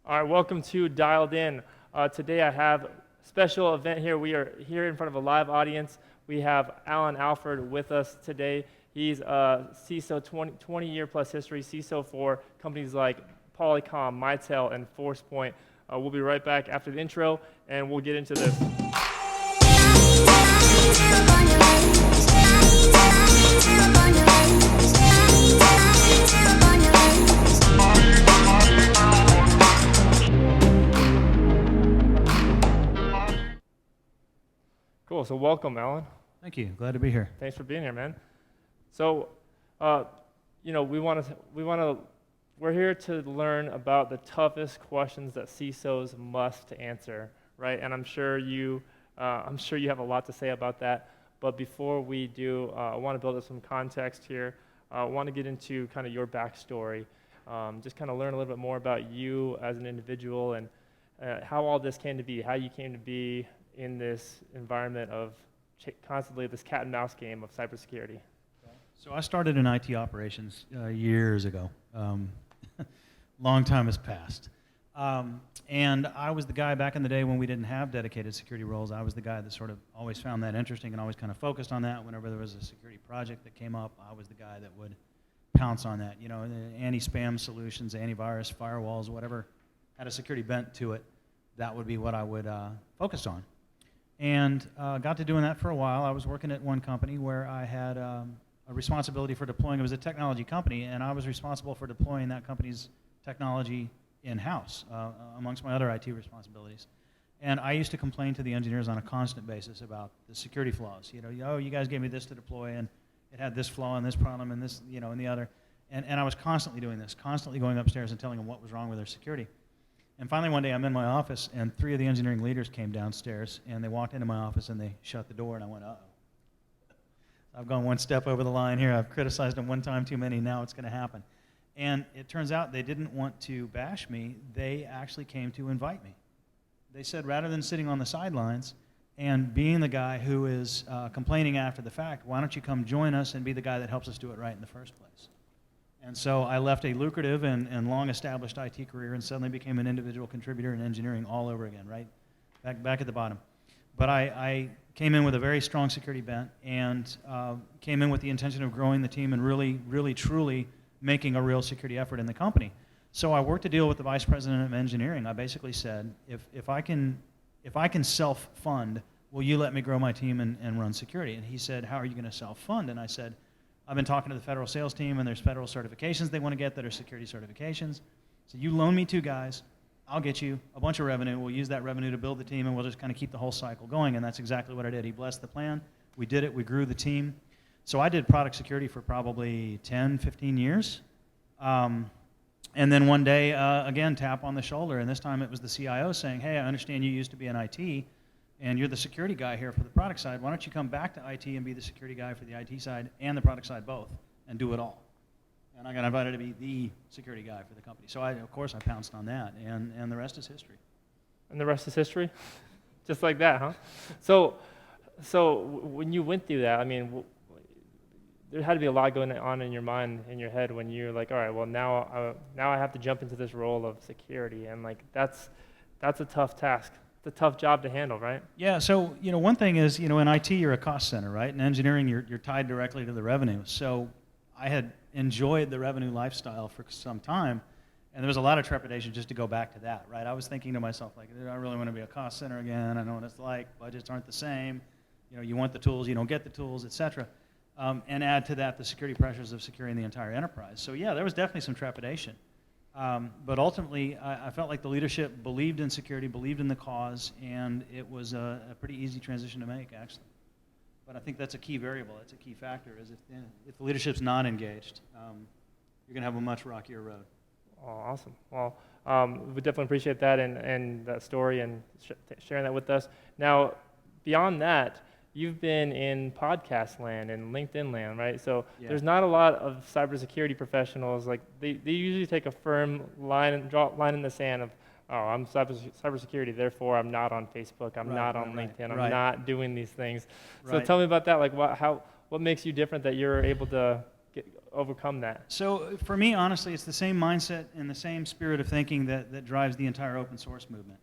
All right, welcome to Dialed In. Today I have a special event here. We are here in front of a live audience. We have Alan Alford with us today. He's a CISO, 20-year plus history, CISO for companies like Polycom, Mitel, and ForcePoint. We'll be right back after the intro, and we'll get into this. Cool, so welcome, Alan. Thank you. Glad to be here. Thanks for being here, man. So, we're here to learn about the toughest questions that CISOs must answer, right? And I'm sure you have a lot to say about that. But before we do, I want to build up some context here. I want to get into kind of your backstory, just kind of learn a little bit more about you as an individual and how all this came to be, how you came to be in this environment of constantly this cat and mouse game of cybersecurity. So I started in IT operations years ago. Long time has passed. And I was the guy back in the day when we didn't have dedicated security roles. I was the guy that sort of always found that interesting and always kind of focused on that. Whenever there was a security project that came up, I was the guy that would pounce on that. You know, the anti-spam solutions, antivirus, firewalls, whatever had a security bent to it, that would be what I would focus on. And got to doing that for a while. I was working at one company where I had a responsibility for deploying. It was a technology company, and I was responsible for deploying that company's technology in-house amongst my other IT responsibilities. And I used to complain to the engineers on a constant basis about the security flaws. You know, oh, you guys gave me this to deploy, and it had this flaw and this problem and this, you know, and the other. And I was constantly doing this, constantly going upstairs and telling them what was wrong with their security. And finally one day I'm in my office and 3 of the engineering leaders came downstairs and they walked into my office and they shut the door and I went, uh-oh. I've gone one step over the line here. I've criticized them one time too many. Now it's going to happen. And it turns out they didn't want to bash me. They actually came to invite me. They said rather than sitting on the sidelines and being the guy who is complaining after the fact, why don't you come join us and be the guy that helps us do it right in the first place? And so I left a lucrative and long-established IT career and suddenly became an individual contributor in engineering all over again, right? Back at the bottom. But I came in with a very strong security bent and came in with the intention of growing the team and really, truly making a real security effort in the company. So I worked a deal with the vice president of engineering. I basically said, if I can self-fund, will you let me grow my team and run security? And he said, how are you going to self-fund? And I said, I've been talking to the federal sales team, and there's federal certifications they want to get that are security certifications. So you loan me 2 guys, I'll get you a bunch of revenue. We'll use that revenue to build the team, and we'll just kind of keep the whole cycle going. And that's exactly what I did. He blessed the plan. We did it. We grew the team. So I did product security for probably 10, 15 years. And then one day, again, tap on the shoulder, and this time it was the CIO saying, hey, I understand you used to be in IT, and you're the security guy here for the product side. Why don't you come back to IT and be the security guy for the IT side and the product side both and do it all? And I got invited to be the security guy for the company. So, of course, I pounced on that, and the rest is history. And the rest is history? Just like that, huh? So when you went through that, I mean, there had to be a lot going on in your mind, in your head, when you're like, all right, well, now I have to jump into this role of security, and like that's a tough task. It's a tough job to handle, right? Yeah, so, you know, one thing is, you know, in IT, you're a cost center, right? In engineering, you're tied directly to the revenue. So I had enjoyed the revenue lifestyle for some time, and there was a lot of trepidation just to go back to that, right? I was thinking to myself, like, do I really want to be a cost center again? I know what it's like. Budgets aren't the same. You know, you want the tools, you don't get the tools, et cetera. And add to that the security pressures of securing the entire enterprise. So yeah, there was definitely some trepidation. But ultimately, I felt like the leadership believed in security, believed in the cause, and it was a pretty easy transition to make, actually. But I think that's a key variable. That's a key factor, is if the leadership's not engaged, you're going to have a much rockier road. Oh, awesome. Well, we definitely appreciate that and that story and sharing that with us. Now, beyond that, you've been in podcast land and LinkedIn land, right? So there's not a lot of cybersecurity professionals. Like they usually take a firm line and draw a line in the sand of, oh, I'm cybersecurity, therefore I'm not on Facebook, I'm not on LinkedIn, I'm not doing these things. So tell me about that. Like what makes you different that you're able to overcome that? So for me, honestly, it's the same mindset and the same spirit of thinking that drives the entire open source movement.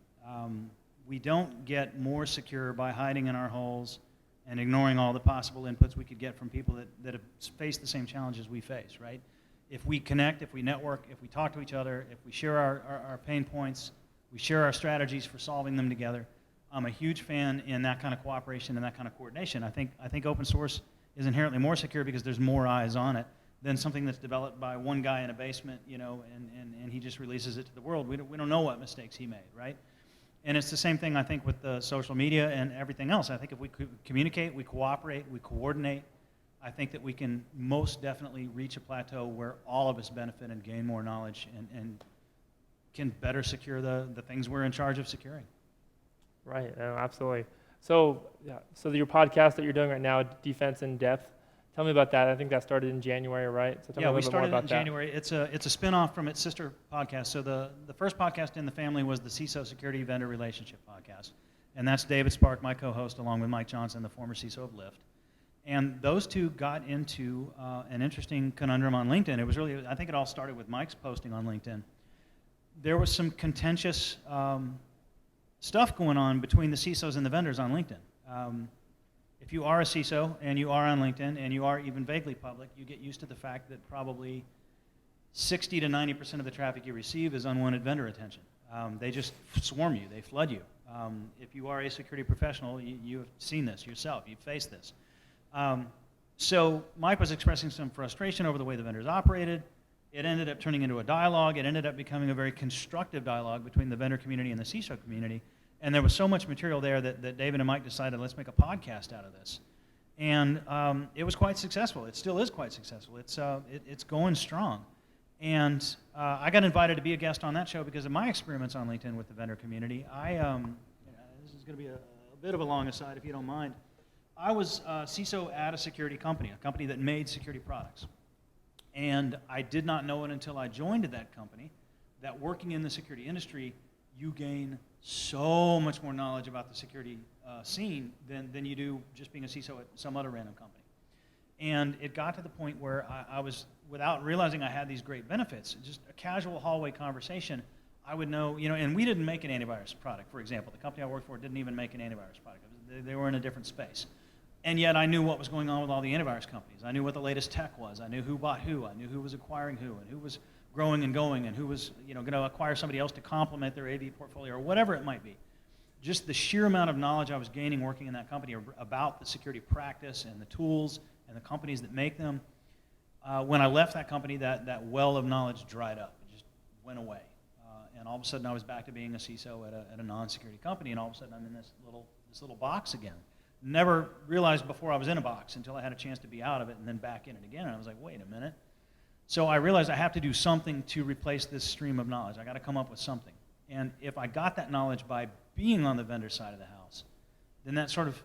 We don't get more secure by hiding in our holes and ignoring all the possible inputs we could get from people that have faced the same challenges we face, right? If we connect, if we network, if we talk to each other, if we share our pain points, we share our strategies for solving them together, I'm a huge fan in that kind of cooperation and that kind of coordination. I think open source is inherently more secure because there's more eyes on it than something that's developed by one guy in a basement, you know, and he just releases it to the world. We don't know what mistakes he made, right? And it's the same thing, I think, with the social media and everything else. I think if we communicate, we cooperate, we coordinate, I think that we can most definitely reach a plateau where all of us benefit and gain more knowledge and can better secure the things we're in charge of securing. Right, absolutely. So, yeah, so your podcast that you're doing right now, Defense in Depth, tell me about that. I think that started in January, right? So tell me a little bit more about that. Yeah, we started in January. It's a spin-off from its sister podcast. So the first podcast in the family was the CISO Security Vendor Relationship podcast. And that's David Spark, my co-host, along with Mike Johnson, the former CISO of Lyft. And those two got into an interesting conundrum on LinkedIn. It was really, I think it all started with Mike's posting on LinkedIn. There was some contentious stuff going on between the CISOs and the vendors on LinkedIn. If you are a CISO and you are on LinkedIn and you are even vaguely public, you get used to the fact that probably 60 to 90% of the traffic you receive is unwanted vendor attention. They just swarm you, they flood you. If you are a security professional, you've seen this yourself, you've faced this. So Mike was expressing some frustration over the way the vendors operated. It ended up turning into a dialogue. It ended up becoming a very constructive dialogue between the vendor community and the CISO community. And there was so much material there that David and Mike decided, let's make a podcast out of this. And it was quite successful. It still is quite successful. It's going strong. And I got invited to be a guest on that show because of my experiments on LinkedIn with the vendor community. This is going to be a bit of a long aside, if you don't mind. I was CISO at a security company, a company that made security products. And I did not know it until I joined that company that working in the security industry, you gain so much more knowledge about the security scene than you do just being a CISO at some other random company. And it got to the point where I was, without realizing I had these great benefits, just a casual hallway conversation, I would know, you know, and we didn't make an antivirus product, for example. The company I worked for didn't even make an antivirus product. They were in a different space. And yet I knew what was going on with all the antivirus companies. I knew what the latest tech was. I knew who bought who. I knew who was acquiring who and who was growing and going and who was, you know, going to acquire somebody else to complement their AV portfolio or whatever it might be. Just the sheer amount of knowledge I was gaining working in that company about the security practice and the tools and the companies that make them. When I left that company, that well of knowledge dried up. It just went away. And all of a sudden I was back to being a CISO at a non-security company, and all of a sudden I'm in this little box again. Never realized before I was in a box until I had a chance to be out of it and then back in it again. And I was like, wait a minute. So I realized I have to do something to replace this stream of knowledge. I got to come up with something. And if I got that knowledge by being on the vendor side of the house, then that sort of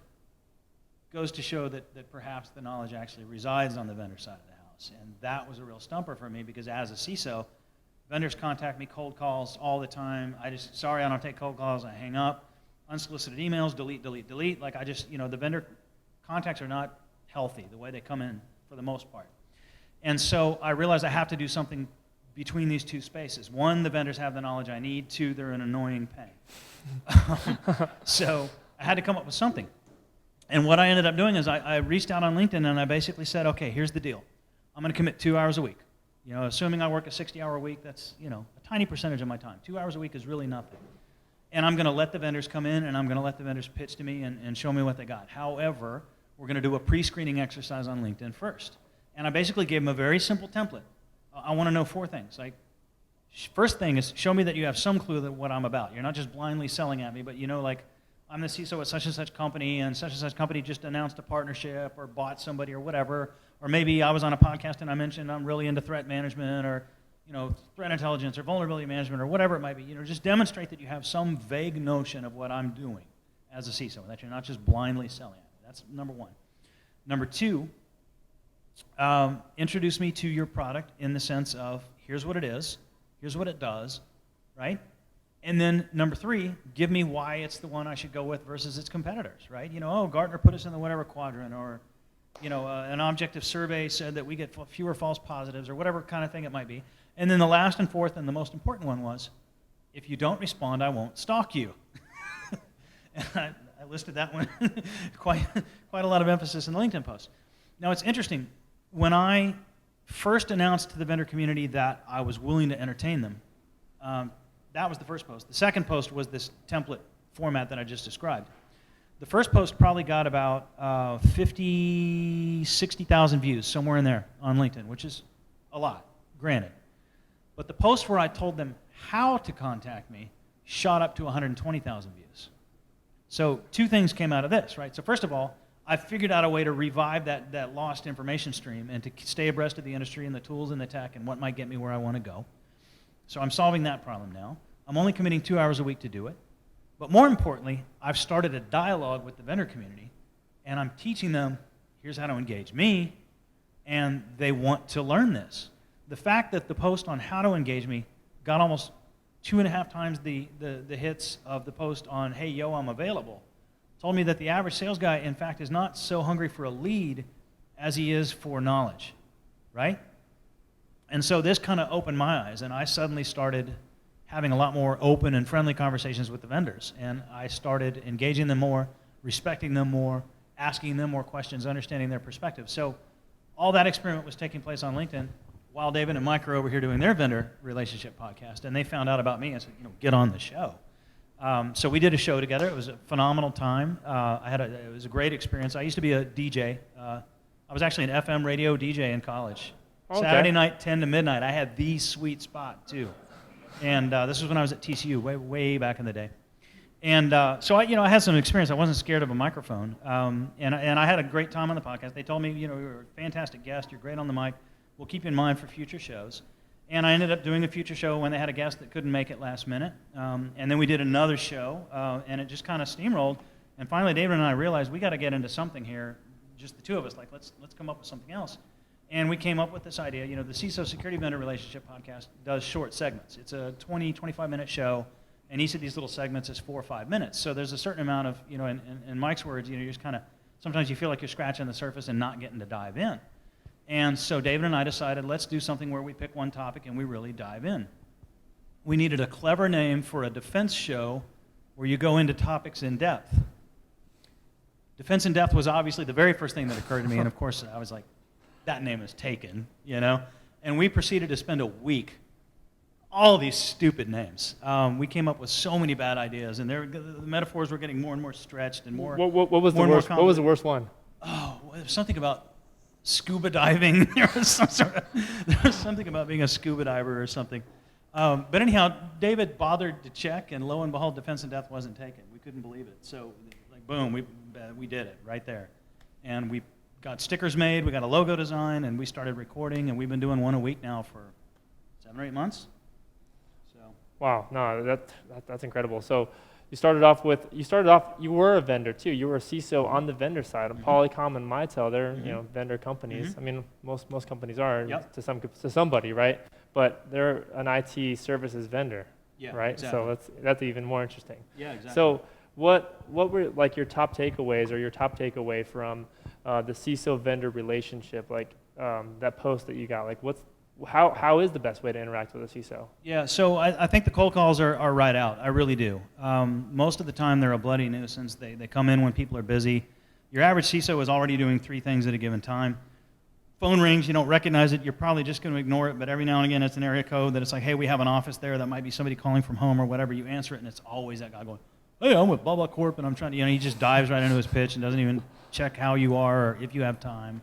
goes to show that perhaps the knowledge actually resides on the vendor side of the house. And that was a real stumper for me because as a CISO, vendors contact me cold calls all the time. Sorry, I don't take cold calls. I hang up. Unsolicited emails, delete. Like the vendor contacts are not healthy the way they come in for the most part. And so I realized I have to do something between these two spaces. One, the vendors have the knowledge I need. Two, they're an annoying pain. So I had to come up with something. And what I ended up doing is I reached out on LinkedIn and I basically said, okay, here's the deal. I'm going to commit 2 hours a week. You know, assuming I work a 60-hour week, that's, you know, a tiny percentage of my time. 2 hours a week is really nothing. And I'm going to let the vendors come in, and I'm going to let the vendors pitch to me and show me what they got. However, we're going to do a pre-screening exercise on LinkedIn first. And I basically gave them a very simple template. I want to know 4 things. Like, first thing is show me that you have some clue that what I'm about. You're not just blindly selling at me, but you know, like, I'm the CISO at such and such company company just announced a partnership or bought somebody or whatever. Or maybe I was on a podcast and I mentioned I'm really into threat management or, you know, threat intelligence or vulnerability management or whatever it might be. You know, just demonstrate that you have some vague notion of what I'm doing as a CISO, that you're not just blindly selling at me. That's number 1. Number 2, introduce me to your product in the sense of here's what it is, here's what it does, right? And then number 3, give me why it's the one I should go with versus its competitors, right? You know, oh, Gartner put us in the whatever quadrant, or an objective survey said that we get fewer false positives or whatever kind of thing it might be. And then the last and fourth and the most important one was, if you don't respond, I won't stalk you. And I listed that one quite a lot of emphasis in the LinkedIn post. Now it's interesting, when I first announced to the vendor community that I was willing to entertain them, that was the first post. The second post was this template format that I just described. The first post probably got about 50, 60,000 views, somewhere in there on LinkedIn, which is a lot, granted. But the post where I told them how to contact me shot up to 120,000 views. So two things came out of this, right? So first of all, I figured out a way to revive that lost information stream and to stay abreast of the industry and the tools and the tech and what might get me where I want to go. So I'm solving that problem now. I'm only committing 2 hours a week to do it. But more importantly, I've started a dialogue with the vendor community, and I'm teaching them, here's how to engage me, and they want to learn this. The fact that the post on how to engage me got almost 2.5 times the hits of the post on, hey, yo, I'm available, told me that the average sales guy, in fact, is not so hungry for a lead as he is for knowledge, right? And so this kind of opened my eyes, and I suddenly started having a lot more open and friendly conversations with the vendors. And I started engaging them more, respecting them more, asking them more questions, understanding their perspective. So all that experiment was taking place on LinkedIn while David and Mike are over here doing their vendor relationship podcast. And they found out about me and said, get on the show. So we did a show together. It was a phenomenal time. It was a great experience. I used to be a DJ. I was actually an FM radio DJ in college. Okay. Saturday night, 10 to midnight. I had the sweet spot, too. And this was when I was at TCU, way back in the day. And so I had some experience. I wasn't scared of a microphone. And I had a great time on the podcast. They told me, you were a fantastic guest. You're great on the mic. We'll keep you in mind for future shows. And I ended up doing a future show when they had a guest that couldn't make it last minute. And then we did another show, and it just kind of steamrolled. And finally, David and I realized we got to get into something here, just the two of us. Like, let's come up with something else. And we came up with this idea. The CISO Security Vendor Relationship Podcast does short segments. It's a 20, 25-minute show, and each of these little segments is 4 or 5 minutes. So there's a certain amount of, in Mike's words, you're just kind of, sometimes you feel like you're scratching the surface and not getting to dive in. And so David and I decided, let's do something where we pick one topic and we really dive in. We needed a clever name for a defense show where you go into topics in depth. Defense in depth was obviously the very first thing that occurred to me, and of course I was like, that name is taken, And we proceeded to spend a week, all these stupid names. We came up with so many bad ideas, and the metaphors were getting more and more stretched and more. What was the worst? What was the worst one? Oh, there was something about scuba diving. there was something about being a scuba diver or something. But anyhow, David bothered to check, and lo and behold, Defense in Depth wasn't taken. We couldn't believe it. So, boom, we did it right there, and we got stickers made, we got a logo design, and we started recording, and we've been doing one a week now for 7 or 8 months. So. Wow, no, that's incredible. So you were a vendor too. You were a CISO on the vendor side. Mm-hmm. Polycom and Mitel, they're vendor companies. Mm-hmm. I mean, most companies are to somebody, right? But they're an IT services vendor, right? Exactly. So that's even more interesting. Yeah, exactly. So what were like your top takeaways or your top takeaway from the CISO vendor relationship, like that post that you got? Like how is the best way to interact with a CISO? Yeah, so I think the cold calls are right out. I really do. Most of the time they're a bloody nuisance. They come in when people are busy. Your average CISO is already doing 3 things at a given time. Phone rings, you don't recognize it, you're probably just going to ignore it, but every now and again it's an area code that it's like, hey, we have an office there, that might be somebody calling from home or whatever. You answer it and it's always that guy going, hey, I'm with blah, blah Corp, and I'm trying to, he just dives right into his pitch and doesn't even check how you are or if you have time.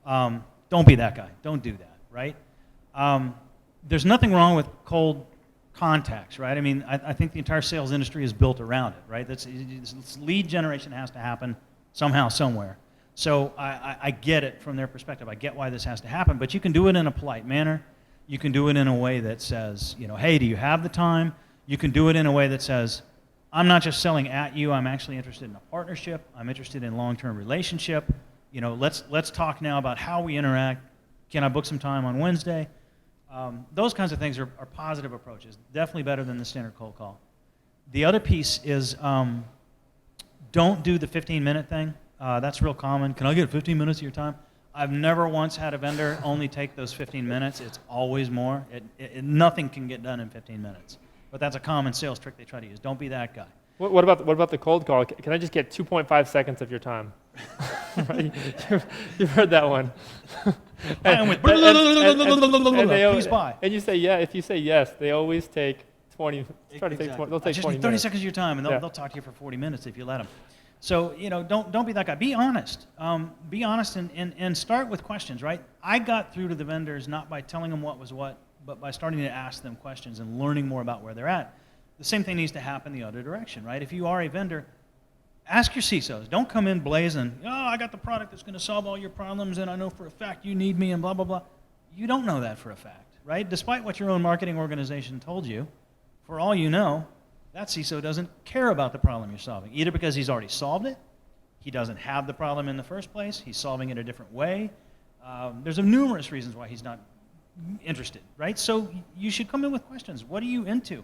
Don't be that guy. Don't do that, right? There's nothing wrong with cold contacts, right? I mean, I think the entire sales industry is built around it, right? That's lead generation has to happen somehow, somewhere. So I get it from their perspective. I get why this has to happen, but you can do it in a polite manner. You can do it in a way that says, hey, do you have the time? You can do it in a way that says, I'm not just selling at you. I'm actually interested in a partnership. I'm interested in long-term relationship. Let's talk now about how we interact. Can I book some time on Wednesday? Those kinds of things are positive approaches. Definitely better than the standard cold call. The other piece is don't do the 15-minute thing. That's real common. Can I get 15 minutes of your time? I've never once had a vendor only take those 15 minutes. It's always more. Nothing can get done in 15 minutes. But that's a common sales trick they try to use. Don't be that guy. What about the cold call? Can I just get 2.5 seconds of your time? Right? You've heard that one. Please buy. And you say yeah. If you say yes, they always take 20. Try to take 20. They'll take Just 20 need 30 minutes. seconds of your time, and they'll talk to you for 40 minutes if you let them. So don't be that guy. Be honest. Be honest and start with questions. Right? I got through to the vendors not by telling them what was what, but by starting to ask them questions and learning more about where they're at. The same thing needs to happen the other direction, right? If you are a vendor, ask your CISOs. Don't come in blazing, oh, I got the product that's going to solve all your problems, and I know for a fact you need me, and blah, blah, blah. You don't know that for a fact, right? Despite what your own marketing organization told you, for all you know, that CISO doesn't care about the problem you're solving, either because he's already solved it, he doesn't have the problem in the first place, he's solving it a different way. There's numerous reasons why he's not interested, right? So you should come in with questions. What are you into?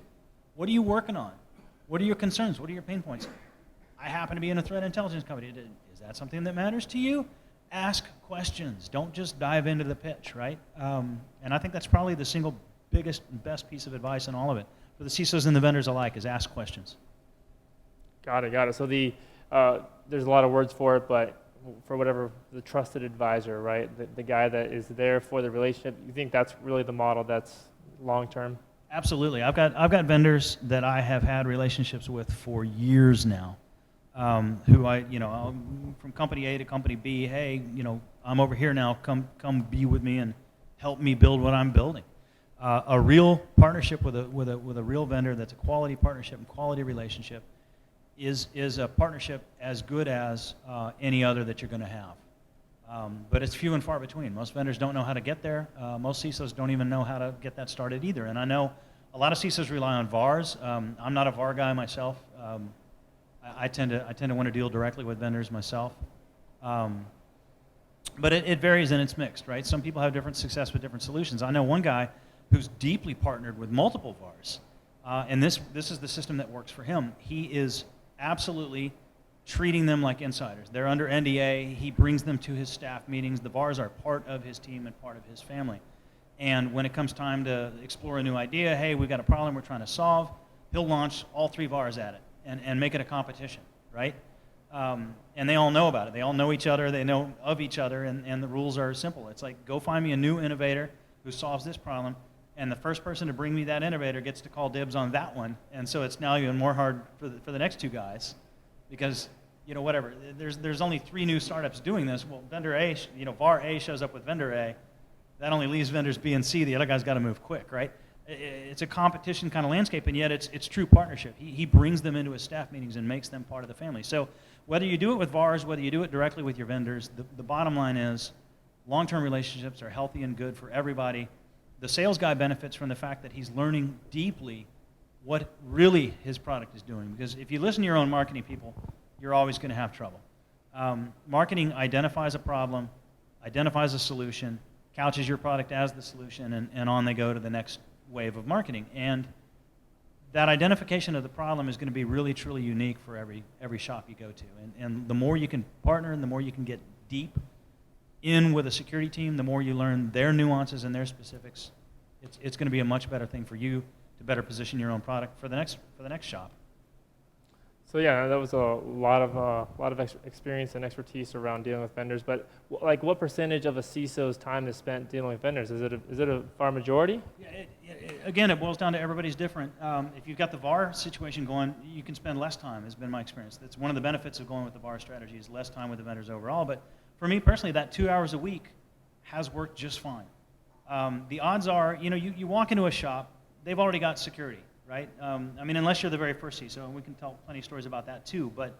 What are you working on? What are your concerns? What are your pain points? I happen to be in a threat intelligence company. Is that something that matters to you? Ask questions. Don't just dive into the pitch, right? And I think that's probably the single biggest and best piece of advice in all of it for the CISOs and the vendors alike is ask questions. Got it. So there's a lot of words for it, but for whatever, the trusted advisor, right? The guy that is there for the relationship. You think that's really the model that's long term? Absolutely. I've got vendors that I have had relationships with for years now, who from company A to company B, hey, I'm over here now. Come be with me and help me build what I'm building. A real partnership with a real vendor that's a quality partnership and quality relationship is a partnership as good as any other that you're going to have. But it's few and far between. Most vendors don't know how to get there. Most CISOs don't even know how to get that started either. And I know a lot of CISOs rely on VARs. I'm not a VAR guy myself. I tend to want to deal directly with vendors myself. But it varies and it's mixed, right? Some people have different success with different solutions. I know one guy who's deeply partnered with multiple VARs, and this is the system that works for him. He is absolutely treating them like insiders. They're under NDA. He brings them to his staff meetings. The VARs are part of his team and part of his family. And when it comes time to explore a new idea, hey, we've got a problem we're trying to solve, he'll launch all 3 VARs at it and make it a competition, right? And they all know about it. They all know each other. They know of each other, and the rules are simple. It's like, go find me a new innovator who solves this problem, and the first person to bring me that innovator gets to call dibs on that one. And so it's now even more hard for the next 2 guys because, whatever, there's only 3 new startups doing this. Well, vendor A, VAR A shows up with vendor A. That only leaves vendors B and C. The other guy's got to move quick, right? It's a competition kind of landscape, and yet it's true partnership. He brings them into his staff meetings and makes them part of the family. So whether you do it with VARs, whether you do it directly with your vendors, the bottom line is long-term relationships are healthy and good for everybody. The sales guy benefits from the fact that he's learning deeply what really his product is doing. Because if you listen to your own marketing people, you're always going to have trouble. Marketing identifies a problem, identifies a solution, couches your product as the solution, and on they go to the next wave of marketing. And that identification of the problem is going to be really, truly unique for every shop you go to. And the more you can partner and the more you can get deep in with a security team, the more you learn their nuances and their specifics, it's going to be a much better thing for you to better position your own product for the next shop. So yeah, that was a lot of experience and expertise around dealing with vendors. But what percentage of a CISO's time is spent dealing with vendors? Is it a far majority? Yeah, again, it boils down to everybody's different. If you've got the VAR situation going, you can spend less time. Has been my experience. That's one of the benefits of going with the VAR strategy is less time with the vendors overall. But for me personally, that 2 hours a week has worked just fine. The odds are, you walk into a shop, they've already got security. Right? Unless you're the very first CISO, and we can tell plenty of stories about that too, but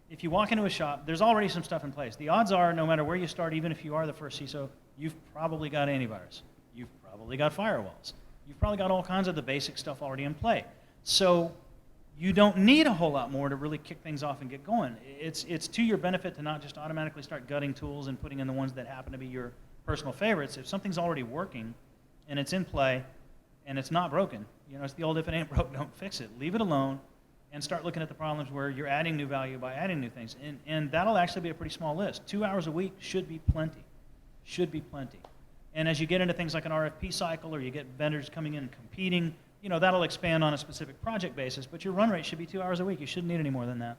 if you walk into a shop, there's already some stuff in place. The odds are, no matter where you start, even if you are the first CISO, you've probably got antivirus. You've probably got firewalls. You've probably got all kinds of the basic stuff already in play. So you don't need a whole lot more to really kick things off and get going. It's to your benefit to not just automatically start gutting tools and putting in the ones that happen to be your personal favorites. If something's already working and it's in play and it's not broken, it's the old if it ain't broke, don't fix it. Leave it alone. and start looking at the problems where you're adding new value by adding new things. And that'll actually be a pretty small list. 2 hours a week should be plenty. Should be plenty. And as you get into things like an RFP cycle or you get vendors coming in and competing, you know, that'll expand on a specific project basis, but your run rate should be 2 hours a week. You shouldn't need any more than that.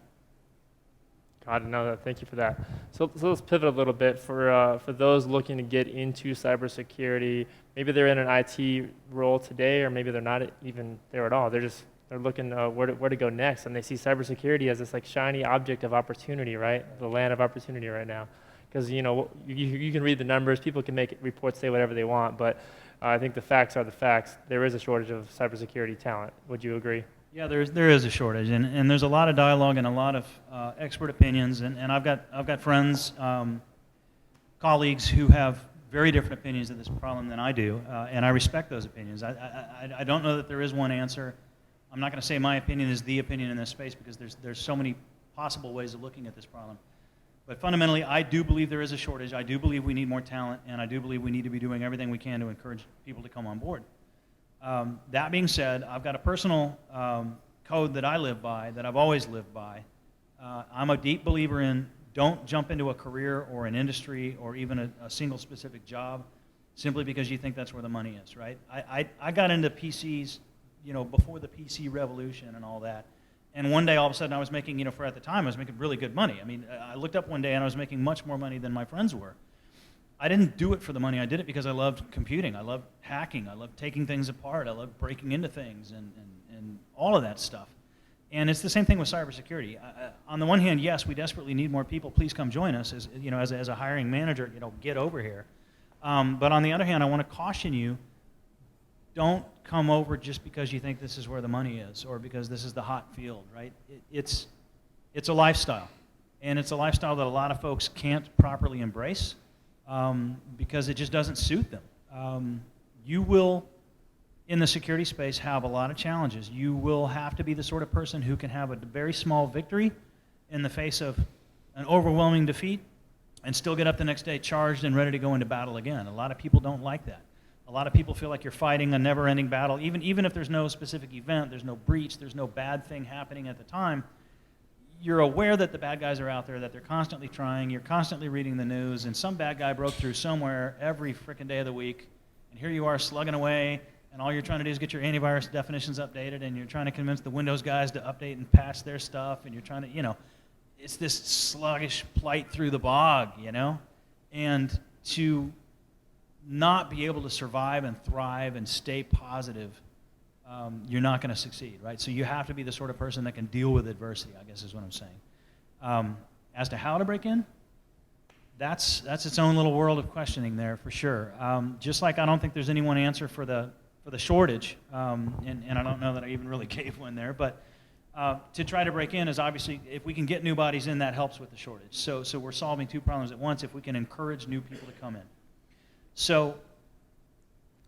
Got to know that. Thank you for that. So let's pivot a little bit for those looking to get into cybersecurity. Maybe they're in an IT role today, or maybe they're not even there at all. They're looking where to go next, and they see cybersecurity as this like shiny object of opportunity, right? The land of opportunity right now. Because you know you can read the numbers, people can make reports say whatever they want, but I think the facts are the facts. There is a shortage of cybersecurity talent. Would you agree? Yeah, there is a shortage, and there's a lot of dialogue and a lot of expert opinions, and I've got friends, colleagues who have very different opinions of this problem than I do, and I respect those opinions. I don't know that there is one answer. I'm not going to say my opinion is the opinion in this space because there's so many possible ways of looking at this problem. But fundamentally, I do believe there is a shortage. I do believe we need more talent, and I do believe we need to be doing everything we can to encourage people to come on board. That being said, I've got a personal code that I live by, that I've always lived by. I'm a deep believer in don't jump into a career or an industry or even a single specific job simply because you think that's where the money is, right? I got into PCs, you know, before the PC revolution and all that. And one day, all of a sudden, I was making, you know, at the time, I was making really good money. I mean, I looked up one day and I was making much more money than my friends were. I didn't do it for the money. I did it because I loved computing. I loved hacking. I loved taking things apart. I loved breaking into things and all of that stuff. And it's the same thing with cybersecurity. On the one hand, yes, we desperately need more people. Please come join us. As you know, as a hiring manager, you know, get over here. But on the other hand, I want to caution you: don't come over just because you think this is where the money is or because this is the hot field, right? It's a lifestyle, and it's a lifestyle that a lot of folks can't properly embrace because it just doesn't suit them. You will, in the security space, have a lot of challenges. You will have to be the sort of person who can have a very small victory in the face of an overwhelming defeat and still get up the next day charged and ready to go into battle again. A lot of people don't like that. A lot of people feel like you're fighting a never-ending battle. Even if there's no specific event, there's no breach, there's no bad thing happening at the time, you're aware that the bad guys are out there, that they're constantly trying, you're constantly reading the news, and some bad guy broke through somewhere every frickin' day of the week, and here you are slugging away, and all you're trying to do is get your antivirus definitions updated, and you're trying to convince the Windows guys to update and patch their stuff, and you're trying to, you know, it's this sluggish plight through the bog, you know? And to not be able to survive and thrive and stay positive, you're not going to succeed, right? So you have to be the sort of person that can deal with adversity, I guess is what I'm saying. As to how to break in, that's its own little world of questioning there for sure. Just like I don't think there's any one answer for the shortage, and I don't know that I even really gave one there, but to try to break in is obviously, if we can get new bodies in, that helps with the shortage. So we're solving two problems at once if we can encourage new people to come in. So,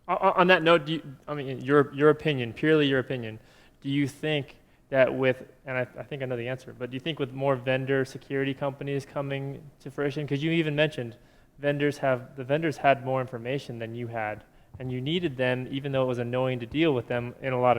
on that note, your opinion, purely your opinion, do you think that with, and I think I know the answer, but do you think with more vendor security companies coming to fruition, because you even mentioned the vendors had more information than you had, and you needed them, even though it was annoying to deal with them in a lot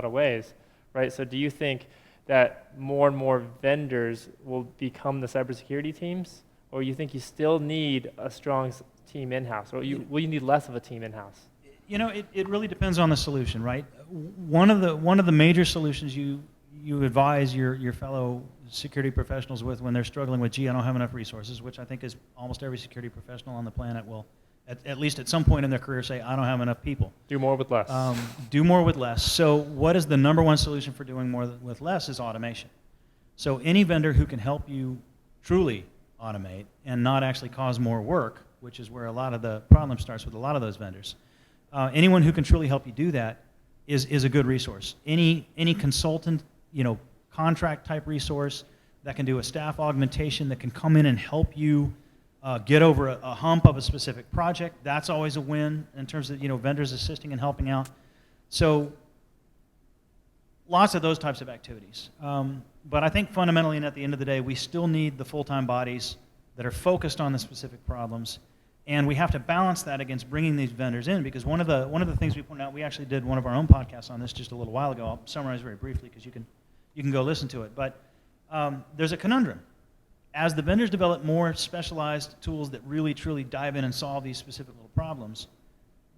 of ways, right? So do you think that more and more vendors will become the cybersecurity teams, or you think you still need a strong team in-house, or will you need less of a team in-house? You know, it really depends on the solution, right? One of the major solutions you advise your fellow security professionals with when they're struggling with, gee, I don't have enough resources, which I think is almost every security professional on the planet will, at least at some point in their career, say, I don't have enough people. Do more with less. Do more with less. So what is the number one solution for doing more with less is automation. So any vendor who can help you truly automate and not actually cause more work, which is where a lot of the problem starts with a lot of those vendors. Anyone who can truly help you do that is a good resource. Any consultant, contract type resource that can do a staff augmentation, that can come in and help you get over a hump of a specific project, that's always a win in terms of vendors assisting and helping out. So lots of those types of activities. But I think fundamentally and at the end of the day, we still need the full-time bodies that are focused on the specific problems. And we have to balance that against bringing these vendors in, because one of the things we pointed out, we actually did one of our own podcasts on this just a little while ago. I'll summarize very briefly because you you can go listen to it. But there's a conundrum. As the vendors develop more specialized tools that really, truly dive in and solve these specific little problems,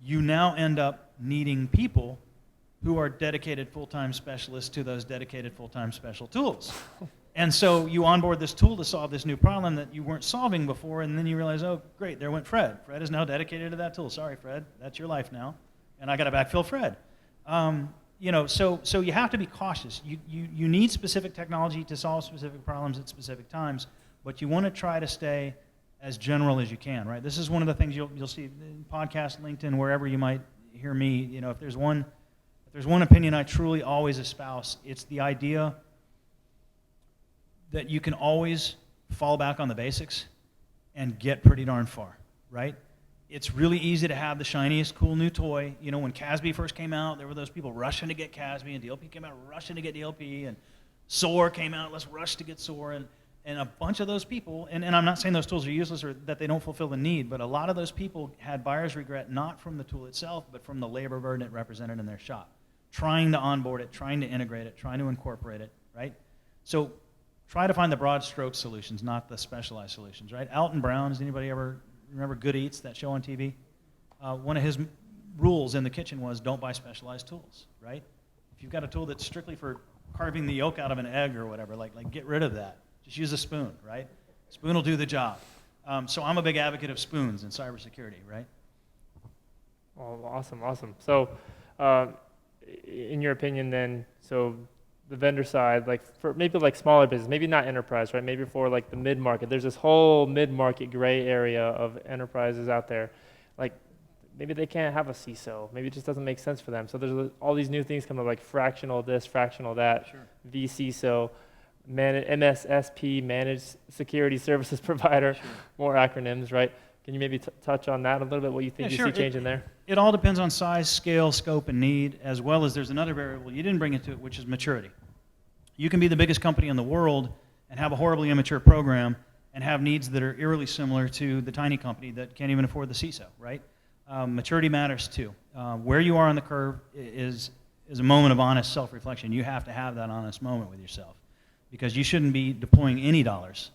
you now end up needing people who are dedicated full-time specialists to those dedicated full-time special tools. And so you onboard this tool to solve this new problem that you weren't solving before, and then you realize, oh, great, there went Fred. Fred is now dedicated to that tool. Sorry, Fred, that's your life now, and I got to backfill Fred. You know, so you have to be cautious. You need specific technology to solve specific problems at specific times, but you want to try to stay as general as you can, right? This is one of the things you'll see in podcasts, LinkedIn, wherever you might hear me. You know, if there's one opinion I truly always espouse, it's the idea that you can always fall back on the basics and get pretty darn far, right? It's really easy to have the shiniest, cool new toy. You know, when CASB first came out, there were those people rushing to get CASB, and DLP came out rushing to get DLP, and SOAR came out, let's rush to get SOAR, and a bunch of those people, and I'm not saying those tools are useless or that they don't fulfill the need, but a lot of those people had buyer's regret not from the tool itself, but from the labor burden it represented in their shop. Trying to onboard it, trying to integrate it, trying to incorporate it, right? So try to find the broad stroke solutions, not the specialized solutions, right? Alton Brown, does anybody ever remember Good Eats, that show on TV? One of his rules in the kitchen was don't buy specialized tools, right? If you've got a tool that's strictly for carving the yolk out of an egg or whatever, like get rid of that. Just use a spoon, right? Spoon will do the job. So I'm a big advocate of spoons in cybersecurity, right? Oh, awesome. So, in your opinion, then, so the vendor side, like for maybe like smaller business, maybe not enterprise, right? Maybe for like the mid-market. There's this whole mid-market gray area of enterprises out there. Like maybe they can't have a CISO. Maybe it just doesn't make sense for them. So there's all these new things coming up, like fractional this, fractional that, Sure. vCISO, MSSP, Managed Security Services Provider, Sure. more acronyms, right? Can you maybe touch on that a little bit, what you think you sure. see changing there? It all depends on size, scale, scope, and need, as well as there's another variable you didn't bring into it, which is maturity. You can be the biggest company in the world and have a horribly immature program and have needs that are eerily similar to the tiny company that can't even afford the CISO, right? Maturity matters too. Where you are on the curve is a moment of honest self-reflection. You have to have that honest moment with yourself because you shouldn't be deploying any dollars,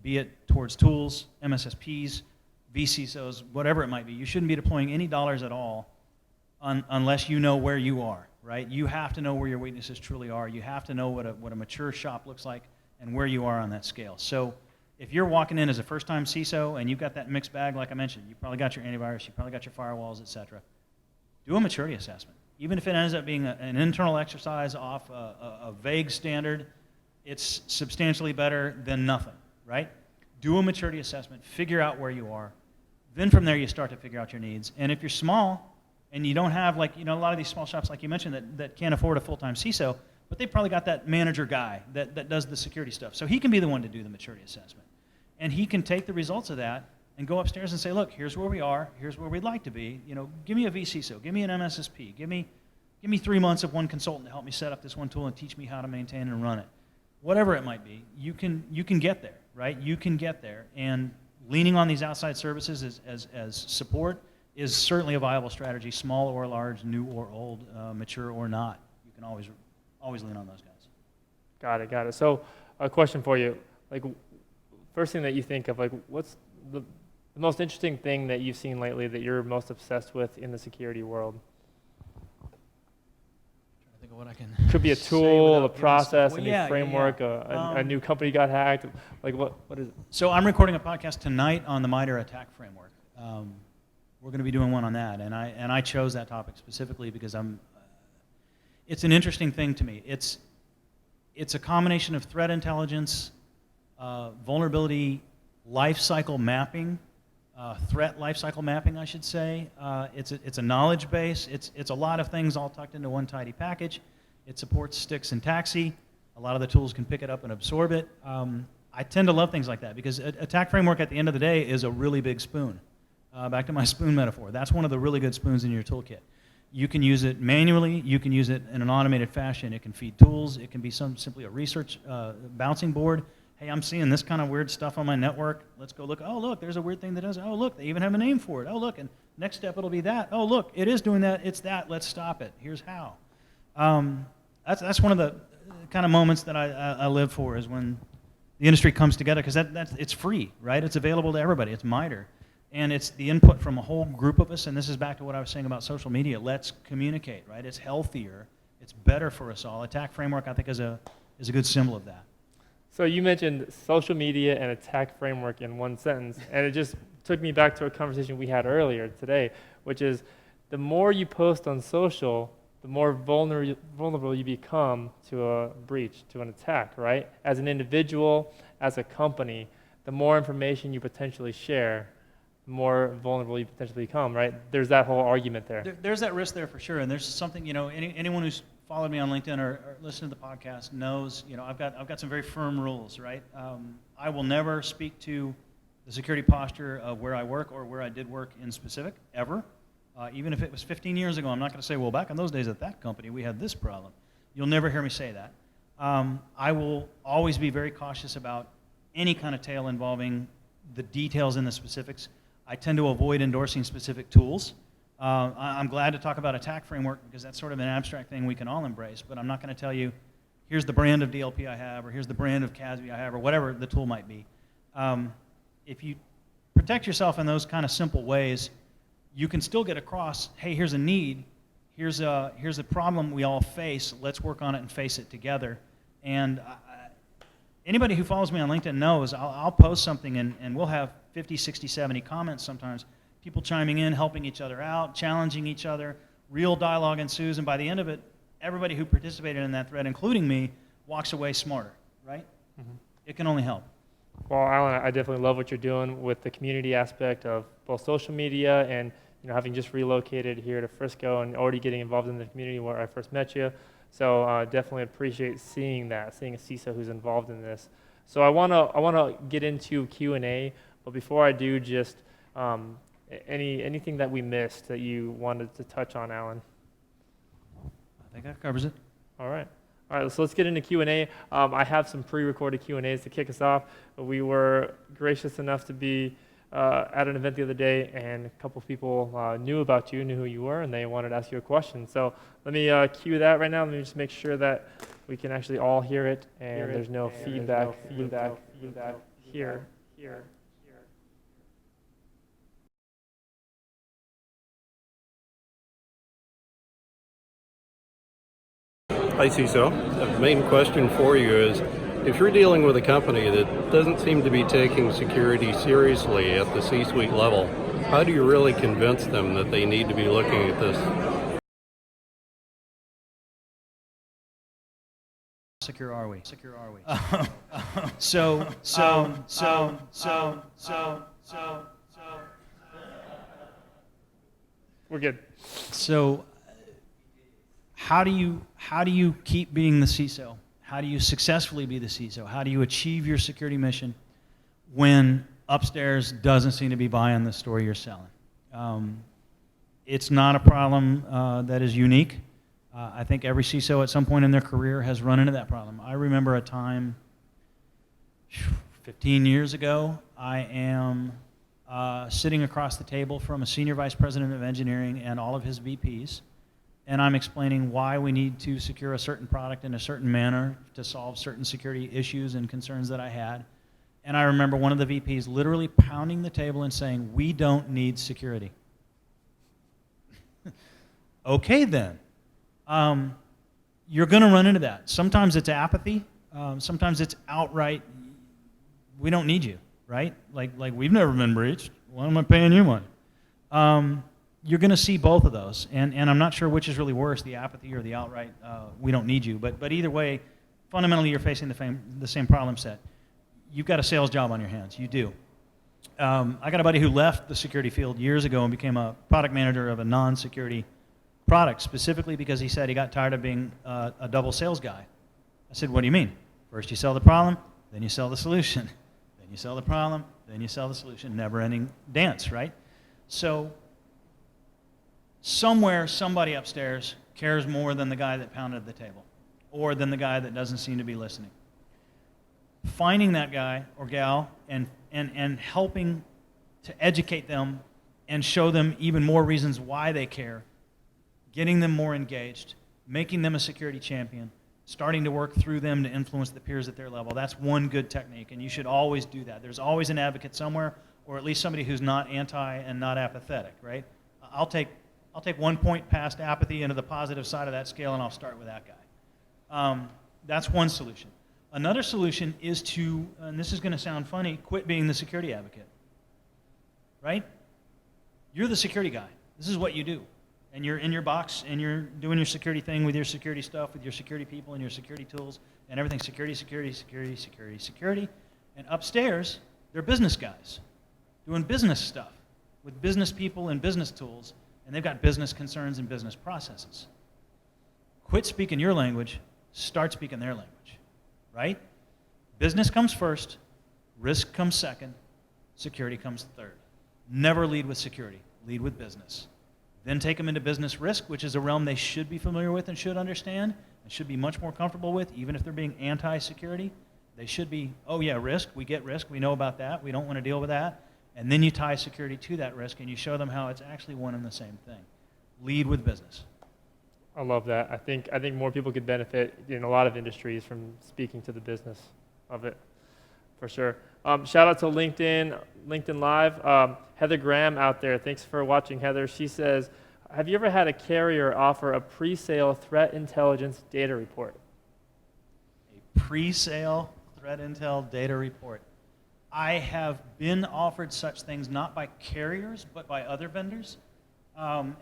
be it towards tools, MSSPs, vCISOs, whatever it might be. You shouldn't be deploying any dollars at all unless you know where you are, right? You have to know where your weaknesses truly are. You have to know what a mature shop looks like and where you are on that scale. So if you're walking in as a first-time CISO and you've got that mixed bag, like I mentioned, you probably got your antivirus, you probably got your firewalls, et cetera, do a maturity assessment. Even if it ends up being an internal exercise off a vague standard, it's substantially better than nothing, right? Do a maturity assessment, figure out where you are. Then from there you start to figure out your needs. And if you're small and you don't have, like, you know, a lot of these small shops, like you mentioned, that can't afford a full-time CISO, but they've probably got that manager guy that does the security stuff. So he can be the one to do the maturity assessment. And he can take the results of that and go upstairs and say, look, here's where we are, here's where we'd like to be. You know, give me a vCISO, give me an MSSP, give me 3 months of one consultant to help me set up this one tool and teach me how to maintain and run it. Whatever it might be, you can get there, right? You can get there. And leaning on these outside services as support is certainly a viable strategy, small or large, new or old, mature or not. You can always lean on those guys. Got it. So a question for you, like first thing that you think of, like what's the most interesting thing that you've seen lately that you're most obsessed with in the security world? I think of what I can Could be a tool, a process, a new framework, yeah. a new company got hacked. Like what is it? So I'm recording a podcast tonight on the MITRE attack framework. We're going to be doing one on that, and I chose that topic specifically because it's an interesting thing to me. It's a combination of threat intelligence, vulnerability lifecycle mapping, threat lifecycle mapping, I should say. It's a knowledge base. It's a lot of things all tucked into one tidy package. It supports sticks and taxi. A lot of the tools can pick it up and absorb it. I tend to love things like that because attack framework at the end of the day is a really big spoon. Back to my spoon metaphor. That's one of the really good spoons in your toolkit. You can use it manually. You can use it in an automated fashion. It can feed tools. It can be simply a research bouncing board. Hey, I'm seeing this kind of weird stuff on my network. Let's go look. Oh, look, there's a weird thing that does it. Oh, look, they even have a name for it. Oh, look, and next step it'll be that. Oh, look, it is doing that. It's that. Let's stop it. Here's how. That's one of the kind of moments that I live for is when the industry comes together, because it's free, right? It's available to everybody. It's MITRE. And it's the input from a whole group of us, and this is back to what I was saying about social media. Let's communicate, right? It's healthier. It's better for us all. Attack framework, I think, is a good symbol of that. So you mentioned social media and attack framework in one sentence, and it just took me back to a conversation we had earlier today, which is the more you post on social, the more vulnerable you become to a breach, to an attack, right? As an individual, as a company, the more information you potentially share, the more vulnerable you potentially become, right? There's that whole argument there. There's that risk there for sure, and there's something, anyone who's followed me on LinkedIn or listened to the podcast knows, I've got some very firm rules, right? I will never speak to the security posture of where I work or where I did work in specific, ever. Even if it was 15 years ago, I'm not going to say, well, back in those days at that company, we had this problem. You'll never hear me say that. I will always be very cautious about any kind of tale involving the details and the specifics. I tend to avoid endorsing specific tools. I'm glad to talk about attack framework because that's sort of an abstract thing we can all embrace, but I'm not going to tell you, here's the brand of DLP I have, or here's the brand of CASB I have, or whatever the tool might be. If you protect yourself in those kind of simple ways, you can still get across, hey, here's a need, here's a problem we all face, let's work on it and face it together. And anybody who follows me on LinkedIn knows I'll post something and we'll have 50, 60, 70 comments sometimes, people chiming in, helping each other out, challenging each other, real dialogue ensues, and by the end of it, everybody who participated in that thread, including me, walks away smarter, right? Mm-hmm. It can only help. Well, Alan, I definitely love what you're doing with the community aspect of both social media and having just relocated here to Frisco and already getting involved in the community where I first met you. So definitely appreciate seeing that, seeing a CISO who's involved in this. So I wanna get into Q&A, but before I do, just anything that we missed that you wanted to touch on, Alan? I think that covers it. All right, so let's get into Q&A. I have some pre-recorded Q&As to kick us off. We were gracious enough to be at an event the other day, and a couple of people knew about you, knew who you were, and they wanted to ask you a question. So let me cue that right now. Let me just make sure that we can actually all hear it, and there's no feedback here. Hi, CISO. The main question for you is, if you're dealing with a company that doesn't seem to be taking security seriously at the C-suite level, how do you really convince them that they need to be looking at this? Secure are we? We're good. So how do you keep being the CISO? How do you successfully be the CISO? How do you achieve your security mission when upstairs doesn't seem to be buying the story you're selling? It's not a problem that is unique. I think every CISO at some point in their career has run into that problem. I remember a time 15 years ago, I am sitting across the table from a senior vice president of engineering and all of his VPs, and I'm explaining why we need to secure a certain product in a certain manner to solve certain security issues and concerns that I had. And I remember one of the VPs literally pounding the table and saying, "We don't need security." Okay then. You're going to run into that. Sometimes it's apathy. Sometimes it's outright, we don't need you, right? Like we've never been breached. Why am I paying you money? You're going to see both of those, and I'm not sure which is really worse, the apathy or the outright, we don't need you. But either way, fundamentally you're facing the same problem set. You've got a sales job on your hands. You do. I got a buddy who left the security field years ago and became a product manager of a non-security product, specifically because he said he got tired of being a double sales guy. I said, what do you mean? First you sell the problem, then you sell the solution. Then you sell the problem, then you sell the solution. Never-ending dance, right? So somewhere, somebody upstairs cares more than the guy that pounded the table or than the guy that doesn't seem to be listening. Finding that guy or gal and helping to educate them and show them even more reasons why they care, getting them more engaged, making them a security champion, starting to work through them to influence the peers at their level. That's one good technique, and you should always do that. There's always an advocate somewhere, or at least somebody who's not anti and not apathetic, right? I'll take 1 point past apathy into the positive side of that scale, and I'll start with that guy. That's one solution. Another solution is to, and this is going to sound funny, quit being the security advocate, right? You're the security guy. This is what you do. And you're in your box, and you're doing your security thing with your security stuff, with your security people and your security tools, and everything security, security, security, security, security. And upstairs, they're business guys doing business stuff with business people and business tools, and they've got business concerns and business processes. Quit speaking your language, start speaking their language, right? Business comes first, risk comes second, security comes third. Never lead with security, lead with business. Then take them into business risk, which is a realm they should be familiar with and should understand and should be much more comfortable with, even if they're being anti-security. They should be, oh yeah, risk, we get risk, we know about that, we don't want to deal with that. And then you tie security to that risk and you show them how it's actually one and the same thing. Lead with business. I love that. I think more people could benefit in a lot of industries from speaking to the business of it, for sure. Shout out to LinkedIn Live. Heather Graham out there. Thanks for watching, Heather. She says, have you ever had a carrier offer a pre-sale threat intelligence data report? A pre-sale threat intel data report. I have been offered such things not by carriers, but by other vendors.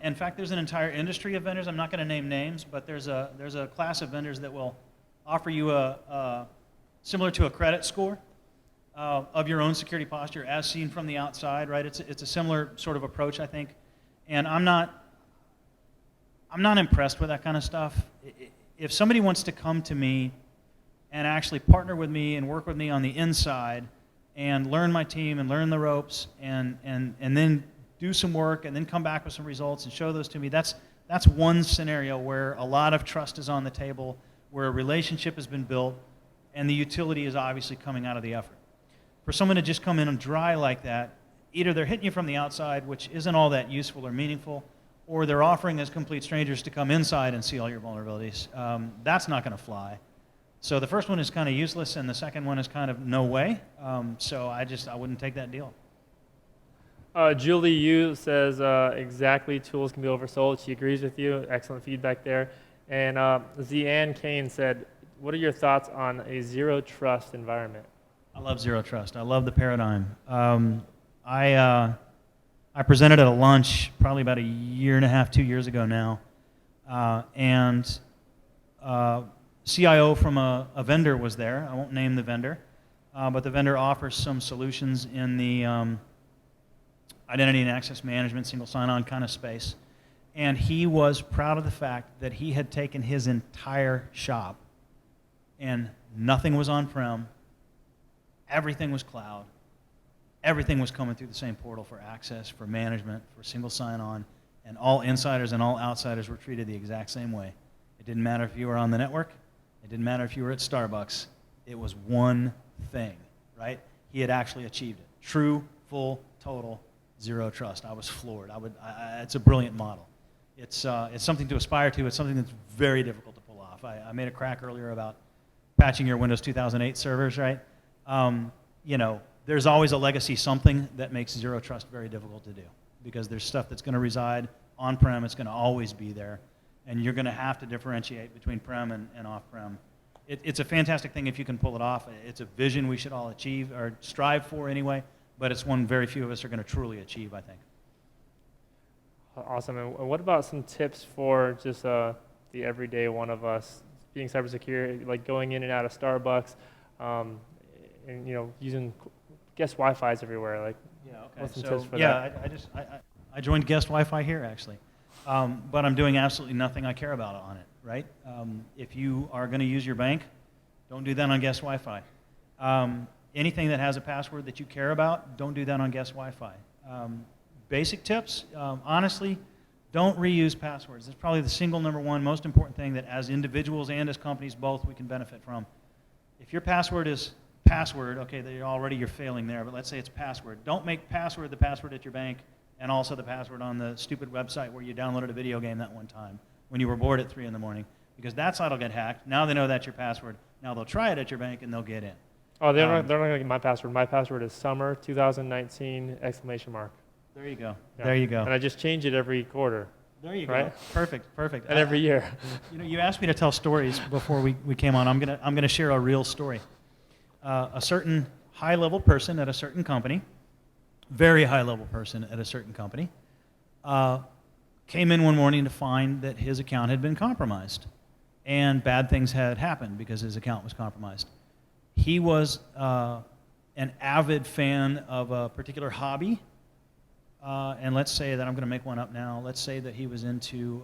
In fact, there's an entire industry of vendors. I'm not going to name names, but there's a class of vendors that will offer you similar to a credit score of your own security posture as seen from the outside, right? It's a similar sort of approach, I think. And I'm not impressed with that kind of stuff. If somebody wants to come to me and actually partner with me and work with me on the inside and learn my team and learn the ropes and then do some work and then come back with some results and show those to me, that's one scenario where a lot of trust is on the table, where a relationship has been built, and the utility is obviously coming out of the effort. For someone to just come in and dry like that, either they're hitting you from the outside, which isn't all that useful or meaningful, or they're offering as complete strangers to come inside and see all your vulnerabilities. That's not going to fly. So the first one is kind of useless, and the second one is kind of no way. So I wouldn't take that deal. Julie Yu says, exactly, tools can be oversold. She agrees with you. Excellent feedback there. And Zianne Kane said, what are your thoughts on a zero trust environment? I love zero trust. I love the paradigm. I presented at a lunch probably about 1.5 years, 2 years ago now, and CIO from a vendor was there. I won't name the vendor, but the vendor offers some solutions in the identity and access management, single sign-on kind of space. And he was proud of the fact that he had taken his entire shop and nothing was on-prem, everything was cloud, everything was coming through the same portal for access, for management, for single sign-on, and all insiders and all outsiders were treated the exact same way. It didn't matter if you were on the network, it didn't matter if you were at Starbucks, it was one thing, right? He had actually achieved it. True, full, total, zero trust. I was floored. It's a brilliant model. It's something to aspire to. It's something that's very difficult to pull off. I made a crack earlier about patching your Windows 2008 servers, right? There's always a legacy something that makes zero trust very difficult to do because there's stuff that's going to reside on-prem. It's going to always be there, and you're going to have to differentiate between prem and off-prem. It's a fantastic thing if you can pull it off. It's a vision we should all achieve or strive for anyway, but it's one very few of us are going to truly achieve, I think. Awesome. And what about some tips for just the everyday one of us being cybersecurity, like going in and out of Starbucks, and using guest Wi-Fi's everywhere? Like, yeah, okay. What's some So tips for yeah, that? I joined guest Wi-Fi here actually, but I'm doing absolutely nothing I care about on it. Right? If you are going to use your bank, don't do that on guest Wi-Fi. Anything that has a password that you care about, don't do that on guest Wi-Fi. Basic tips, honestly, don't reuse passwords. That's probably the single number one most important thing that as individuals and as companies both we can benefit from. If your password is password, okay, you're failing there, but let's say it's password. Don't make password the password at your bank and also the password on the stupid website where you downloaded a video game that one time when you were bored at 3 in the morning. because that site will get hacked. Now they know that's your password. Now they'll try it at your bank and they'll get in. Oh, they're not going to get my password. My password is summer 2019 exclamation mark. There you go. Yeah. There you go. And I just change it every quarter. There you right? go. Perfect, perfect. And every year. You know, you asked me to tell stories before we came on. I'm gonna share a real story. A certain high-level person at a certain company, very high-level person at a certain company, came in one morning to find that his account had been compromised, and bad things had happened because his account was compromised. He was an avid fan of a particular hobby. And let's say that, I'm going to make one up now, let's say that he was into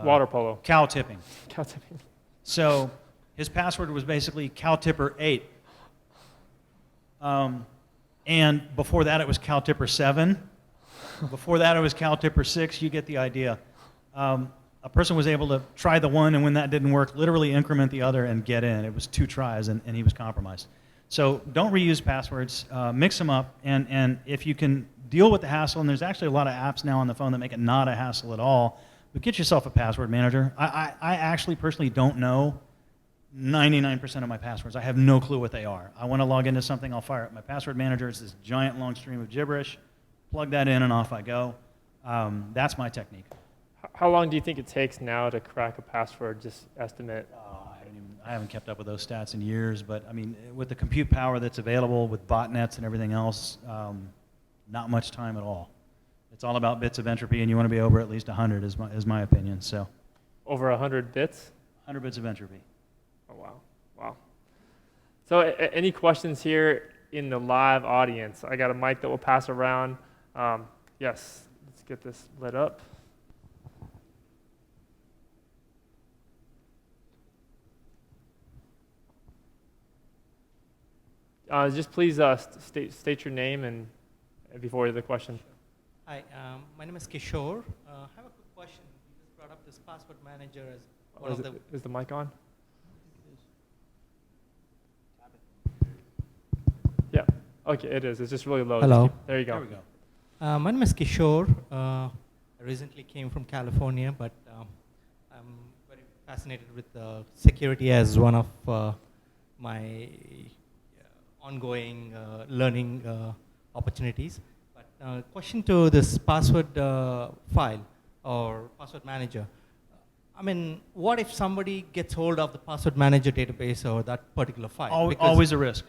Water polo. cow tipping. Cow tipping. So his password was basically cowtipper8. And before that it was cowtipper7. Before that it was cowtipper6. You get the idea. A person was able to try the one, and when that didn't work, literally increment the other and get in. It was 2 tries, and he was compromised. So don't reuse passwords, mix them up, and if you can deal with the hassle, and there's actually a lot of apps now on the phone that make it not a hassle at all, but get yourself a password manager. I actually personally don't know 99% of my passwords. I have no clue what they are. I want to log into something, I'll fire up my password manager. It's this giant long stream of gibberish. Plug that in and off I go. That's my technique. How long do you think it takes now to crack a password, just estimate? I haven't kept up with those stats in years, but I mean, with the compute power that's available with botnets and everything else, not much time at all. It's all about bits of entropy, and you want to be over at least 100 is my opinion. So, over 100 bits? 100 bits of entropy. Oh, wow. Wow. So any questions here in the live audience? I got a mic that we'll pass around. Yes, let's get this lit up. Just please state your name and before the question. Hi, my name is Kishore. I have a quick question. You just brought up this password manager as one of the... Is the mic on? Yeah. Okay, it is. It's just really low. Hello. There you go. There we go. My name is Kishore. I recently came from California, but I'm very fascinated with security as one of my ongoing learning opportunities. But question to this password file or password manager. I mean, what if somebody gets hold of the password manager database or that particular file? Always a risk.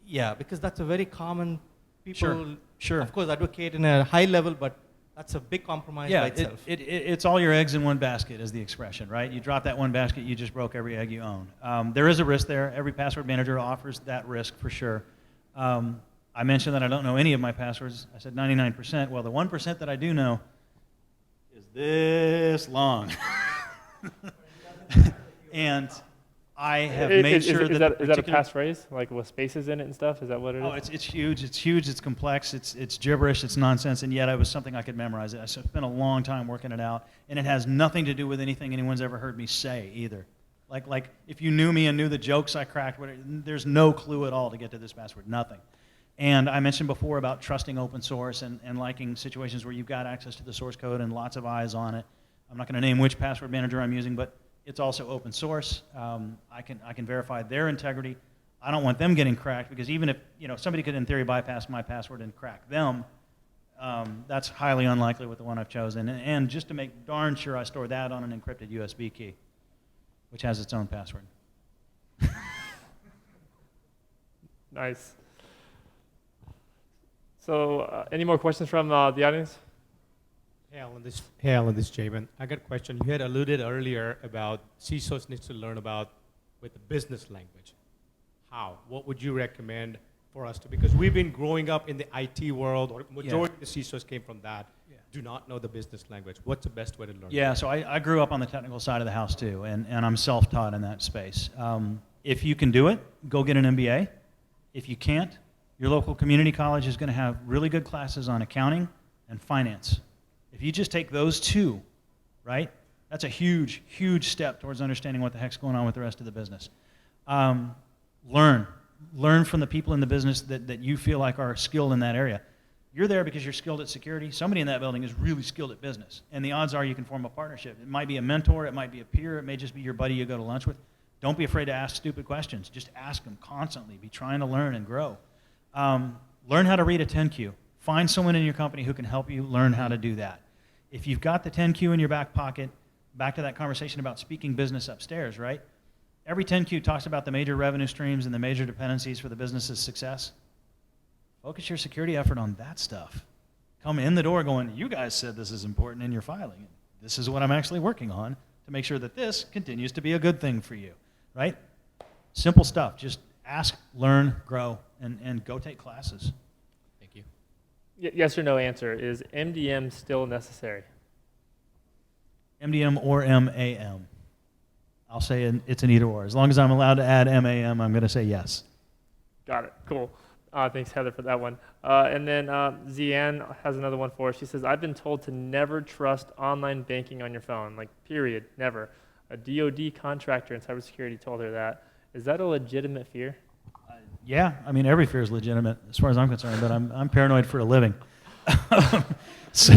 Yeah, because that's a very common, people, Sure. of course, advocate in a high level, but that's a big compromise by itself. It's all your eggs in one basket is the expression, right? You drop that one basket, you just broke every egg you own. There is a risk there. Every password manager offers that risk for sure. I mentioned that I don't know any of my passwords. I said 99%. Well, the 1% that I do know is this long. And I have made sure is that a passphrase, like with spaces in it and stuff? Is that what it is? Oh, it's huge. It's huge. It's complex. It's gibberish. It's nonsense. And yet, it was something I could memorize. I spent a long time working it out, and it has nothing to do with anything anyone's ever heard me say either. Like if you knew me and knew the jokes I cracked, there's no clue at all to get to this password. Nothing. And I mentioned before about trusting open source and liking situations where you've got access to the source code and lots of eyes on it. I'm not going to name which password manager I'm using, but it's also open source. I can verify their integrity. I don't want them getting cracked because even if somebody could in theory bypass my password and crack them, that's highly unlikely with the one I've chosen. And just to make darn sure, I store that on an encrypted USB key, which has its own password. Nice. So, any more questions from the audience? Hey Alan, this is Javen. I got a question. You had alluded earlier about CISOs needs to learn about with the business language. How? What would you recommend for us to? Because we've been growing up in the IT world, or majority of the CISOs came from that. Yeah. Do not know the business language. What's the best way to learn? Yeah, so I grew up on the technical side of the house too, and I'm self-taught in that space. If you can do it, go get an MBA. If you can't, your local community college is going to have really good classes on accounting and finance. If you just take those two, right, that's a huge, huge step towards understanding what the heck's going on with the rest of the business. Learn from the people in the business that you feel like are skilled in that area. You're there because you're skilled at security. Somebody in that building is really skilled at business. And the odds are you can form a partnership. It might be a mentor. It might be a peer. It may just be your buddy you go to lunch with. Don't be afraid to ask stupid questions. Just ask them constantly. Be trying to learn and grow. Learn how to read a 10Q. Find someone in your company who can help you learn how to do that. If you've got the 10Q in your back pocket, back to that conversation about speaking business upstairs, right? Every 10Q talks about the major revenue streams and the major dependencies for the business's success. Focus your security effort on that stuff. Come in the door going, you guys said this is important in your filing. This is what I'm actually working on to make sure that this continues to be a good thing for you, right? Simple stuff. Just ask, learn, grow, and go take classes. Thank you. Yes or no answer. Is MDM still necessary? MDM or MAM. I'll say it's an either or. As long as I'm allowed to add MAM, I'm going to say yes. Got it. Cool. Thanks, Heather, for that one. And then Zian has another one for us. She says, I've been told to never trust online banking on your phone, like period, never. A DoD contractor in cybersecurity told her that. Is that a legitimate fear? Yeah, I mean, every fear is legitimate as far as I'm concerned, but I'm paranoid for a living. So,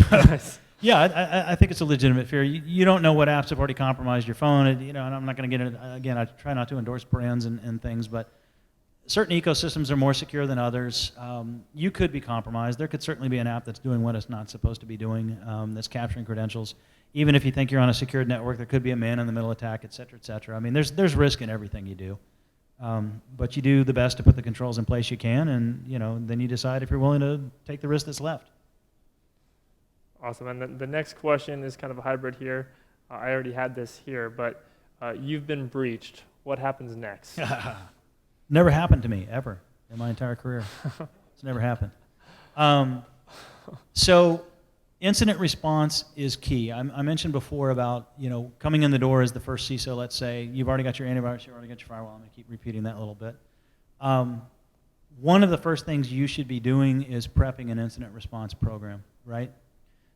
yeah, I think it's a legitimate fear. You don't know what apps have already compromised your phone. And I'm not going to get into, again, I try not to endorse brands and things, but certain ecosystems are more secure than others. You could be compromised. There could certainly be an app that's doing what it's not supposed to be doing, that's capturing credentials. Even if you think you're on a secured network, there could be a man-in-the-middle attack, et cetera, et cetera. I mean, there's risk in everything you do. But you do the best to put the controls in place you can, and then you decide if you're willing to take the risk that's left. Awesome. And then the next question is kind of a hybrid here. I already had this here, but you've been breached. What happens next? Never happened to me, ever, in my entire career. It's never happened. So incident response is key. I mentioned before about, coming in the door as the first CISO, let's say. You've already got your antivirus, you've already got your firewall. I'm going to keep repeating that a little bit. One of the first things you should be doing is prepping an incident response program, right?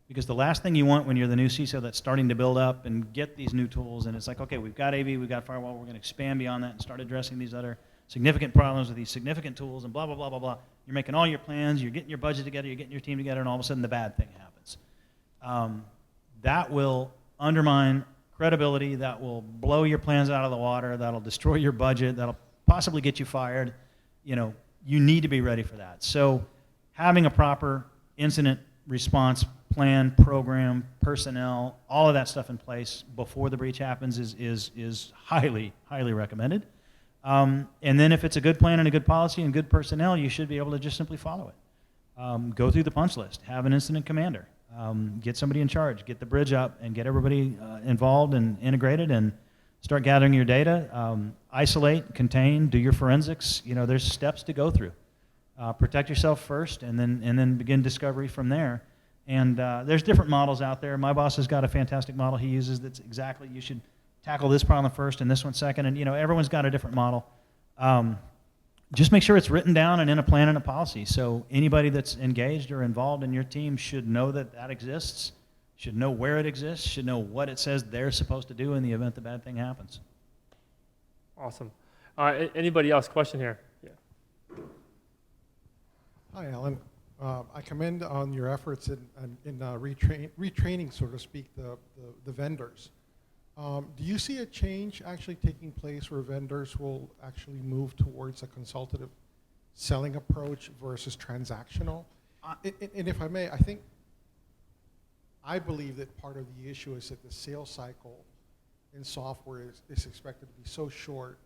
Because the last thing you want when you're the new CISO that's starting to build up and get these new tools, and it's like, okay, we've got AV, we've got firewall, we're going to expand beyond that and start addressing these other significant problems with these significant tools and blah, blah, blah, blah, blah. You're making all your plans, you're getting your budget together, you're getting your team together, and all of a sudden the bad thing happens. That will undermine credibility, that will blow your plans out of the water, that'll destroy your budget, that'll possibly get you fired. You need to be ready for that. So having a proper incident response plan, program, personnel, all of that stuff in place before the breach happens is highly, highly recommended. And then if it's a good plan and a good policy and good personnel, you should be able to just simply follow it. Go through the punch list. Have an incident commander. Get somebody in charge. Get the bridge up and get everybody involved and integrated and start gathering your data. Isolate, contain, do your forensics. There's steps to go through. Protect yourself first and then begin discovery from there. And there's different models out there. My boss has got a fantastic model he uses that's exactly, you should tackle this problem first and this one second. And everyone's got a different model. Just make sure it's written down and in a plan and a policy. So anybody that's engaged or involved in your team should know that exists, should know where it exists, should know what it says they're supposed to do in the event the bad thing happens. Awesome. Anybody else? Question here. Yeah. Hi, Alan. I commend on your efforts in retraining, so to speak, the vendors. Do you see a change actually taking place where vendors will actually move towards a consultative selling approach versus transactional? And if I may, I believe that part of the issue is that the sales cycle in software is expected to be so short,